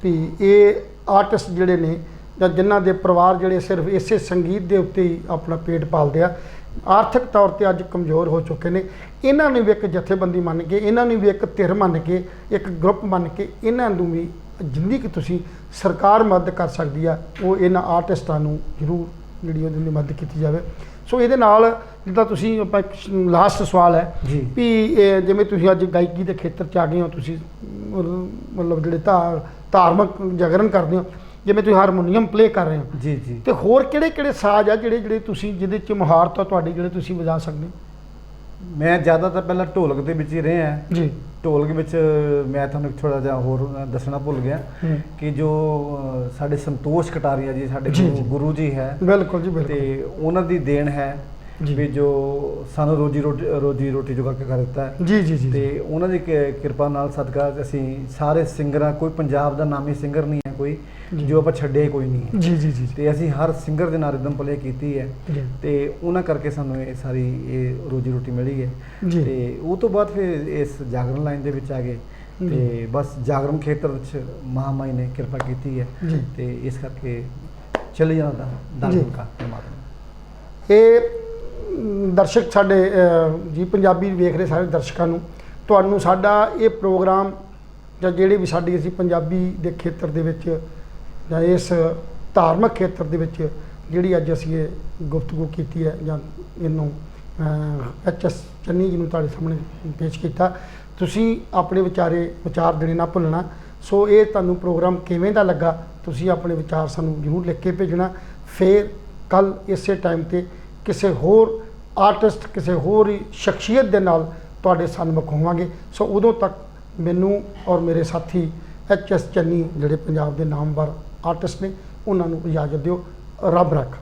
ਵੀ ਇਹ ਆਰਟਿਸਟ ਜਿਹੜੇ ਨੇ ਜਾਂ ਜਿਨ੍ਹਾਂ ਦੇ ਪਰਿਵਾਰ ਜਿਹੜੇ ਸਿਰਫ ਇਸੇ ਸੰਗੀਤ ਦੇ ਉੱਤੇ ਹੀ ਆਪਣਾ ਪੇਟ ਪਾਲਦੇ ਆ, ਆਰਥਿਕ ਤੌਰ ਤੇ ਅੱਜ ਕਮਜ਼ੋਰ ਹੋ ਚੁੱਕੇ ਨੇ, ਇਹਨਾਂ ਨੂੰ ਵੀ ਇੱਕ ਜਥੇਬੰਦੀ ਮੰਨ ਕੇ, ਇਹਨਾਂ ਨੂੰ ਵੀ ਇੱਕ ਧਿਰ ਮੰਨ ਕੇ, ਇੱਕ ਗਰੁੱਪ ਮੰਨ ਕੇ, ਇਹਨਾਂ ਨੂੰ ਵੀ ਜਿੰਨੀ ਕਿ ਤੁਸੀਂ ਸਰਕਾਰ ਮਦਦ ਕਰ ਸਕਦੀ ਆ ਉਹ ਇਹਨਾਂ ਆਰਟਿਸਟਾਂ ਨੂੰ ਜ਼ਰੂਰ ਜਿਹੜੀ ਉਹਦੀ ਮਦਦ ਕੀਤੀ ਜਾਵੇ। ਸੋ ਇਹਦੇ ਨਾਲ ਜਿੱਦਾਂ ਤੁਸੀਂ ਆਪਾਂ ਲਾਸਟ ਸਵਾਲ ਹੈ
ਜੀ।
ਵੀ ਜਿਵੇਂ ਤੁਸੀਂ ਅੱਜ ਗਾਇਕੀ ਦੇ ਖੇਤਰ 'ਚ ਆ ਗਏ ਹੋ, ਤੁਸੀਂ ਮਤਲਬ ਜਿਹੜੇ ਧਾਰਮਿਕ ਜਾਗਰਣ ਕਰਦੇ ਹੋ, ਜਿਵੇਂ ਤੁਸੀਂ ਹਾਰਮੋਨੀਅਮ ਪਲੇ ਕਰ ਰਹੇ ਹੋ,
ਜੀ ਜੀ।
ਤੇ ਹੋਰ ਕਿਹੜੇ ਸਾਜ਼ ਆ ਜਿਹੜੇ ਤੁਸੀਂ ਜਿਹਦੇ 'ਚ ਮਹਾਰਤ ਆ ਤੁਹਾਡੀ, ਜਿਹੜੇ ਤੁਸੀਂ ਵਜਾ ਸਕਦੇ ਹੋ?
ਮੈਂ ਜ਼ਿਆਦਾਤਰ ਪਹਿਲਾਂ ਢੋਲਕ ਦੇ ਵਿੱਚ ਹੀ ਰਿਹਾ
ਜੀ
ਢੋਲਕ ਵਿੱਚ ਮੈਂ ਤੁਹਾਨੂੰ ਥੋੜਾ ਜਿਹਾ ਹੋਰ ਦੱਸਣਾ ਭੁੱਲ ਗਿਆ
ਹੂੰ।
ਕਿ ਜੋ ਸਾਡੇ ਸੰਤੋਸ਼ ਕਟਾਰੀਆ ਜੀ ਸਾਡੇ
ਜੀ, ਜੀ।
ਗੁਰੂ ਜੀ ਹੈ,
ਬਿਲਕੁਲ ਜੀ ਬਿਲਕੁਲ
ਤੇ ਉਹਨਾਂ ਦੀ ਦੇਣ ਹੈ
ਜੀ।
ਵੀ ਜੋ ਸਾਨੂੰ ਰੋਜੀ ਰੋਟੀ ਜੋਗਾ ਕੇ ਕਰ ਦਿੱਤਾ ਹੈ,
ਜੀ ਜੀ ਜੀ
ਤੇ ਉਹਨਾਂ ਦੀ ਕਿਰਪਾ ਨਾਲ ਸਦਕਾ ਅਸੀਂ ਸਾਰੇ ਸਿੰਗਰਾਂ, ਕੋਈ ਪੰਜਾਬ ਦਾ ਨਾਮੀ ਸਿੰਗਰ ਨਹੀਂ ਹੈ ਕੋਈ
ਜੀ।
ਜੋ ਆਪਾਂ ਛੱਡੇ ਕੋਈ ਨਹੀਂ ਹੈ,
ਜੀ ਜੀ ਜੀ
ਤੇ ਅਸੀਂ ਹਰ ਸਿੰਗਰ ਦੇ ਨਾਲ ਰਿਦਮ ਪਲੇ ਕੀਤੀ ਹੈ,
ਜੀ
ਤੇ ਉਹਨਾਂ ਕਰਕੇ ਸਾਨੂੰ ਇਹ ਸਾਰੀ ਇਹ ਰੋਜੀ ਰੋਟੀ ਮਿਲੀ ਹੈ।
ਜੀ।
ਤੇ ਉਹ ਤੋਂ ਬਾਅਦ ਫਿਰ ਇਸ ਜਾਗਰਣ ਲਾਈਨ ਦੇ ਵਿੱਚ ਆ ਗਏ, ਤੇ ਬਸ ਜਾਗਰਣ ਖੇਤਰ ਵਿੱਚ ਮਹਾਮਾਈ ਨੇ ਕਿਰਪਾ ਕੀਤੀ ਹੈ,
ਜੀ।
ਤੇ ਇਸ ਕਰਕੇ ਚੱਲੀ ਜਾਂਦਾ
ਜੀ।
ਦਾਨ ਕਾ ਪਰਮਾਤਮਾ।
ਇਹ ਦਰਸ਼ਕ ਸਾਡੇ ਜੀ ਪੰਜਾਬੀ ਵੇਖ ਰਹੇ ਸਾਰੇ ਦਰਸ਼ਕਾਂ ਨੂੰ, ਤੁਹਾਨੂੰ ਸਾਡਾ ਇਹ ਪ੍ਰੋਗਰਾਮ ਜਾਂ ਜਿਹੜੇ ਵੀ ਸਾਡੀ ਅਸੀਂ ਪੰਜਾਬੀ ਦੇ ਖੇਤਰ ਦੇ ਵਿੱਚ ਜਾਂ ਇਸ ਧਾਰਮਿਕ ਖੇਤਰ ਦੇ ਵਿੱਚ ਜਿਹੜੀ ਅੱਜ ਅਸੀਂ ਇਹ ਗੁਫ਼ਤਗੂ ਕੀਤੀ ਹੈ ਜਾਂ ਇਹਨੂੰ HS ਚੰਨੀ ਜੀ ਨੂੰ ਤੁਹਾਡੇ ਸਾਹਮਣੇ ਪੇਸ਼ ਕੀਤਾ, ਤੁਸੀਂ ਆਪਣੇ ਵਿਚਾਰ ਦੇਣੇ ਨਾ ਭੁੱਲਣਾ। ਸੋ ਇਹ ਤੁਹਾਨੂੰ ਪ੍ਰੋਗਰਾਮ ਕਿਵੇਂ ਦਾ ਲੱਗਾ, ਤੁਸੀਂ ਆਪਣੇ ਵਿਚਾਰ ਸਾਨੂੰ ਜ਼ਰੂਰ ਲਿਖ ਕੇ ਭੇਜਣਾ। ਫਿਰ ਕੱਲ ਇਸੇ ਟਾਈਮ ਤੇ ਕਿਸੇ ਹੋਰ ਆਰਟਿਸਟ, ਕਿਸੇ ਹੋਰ ਸ਼ਖਸੀਅਤ ਦੇ ਨਾਲ ਤੁਹਾਡੇ ਸਨਮੁਖ ਹੋਵਾਂਗੇ। ਸੋ ਉਦੋਂ ਤੱਕ ਮੈਨੂੰ ਔਰ ਮੇਰੇ ਸਾਥੀ HS ਚੰਨੀ ਜਿਹੜੇ ਪੰਜਾਬ ਦੇ ਨਾਮਵਰ ਆਰਟਿਸਟ ਨੇ, ਉਹਨਾਂ ਨੂੰ ਇਜਾਜ਼ਤ ਦਿਓ। ਰੱਬ ਰੱਖਾ।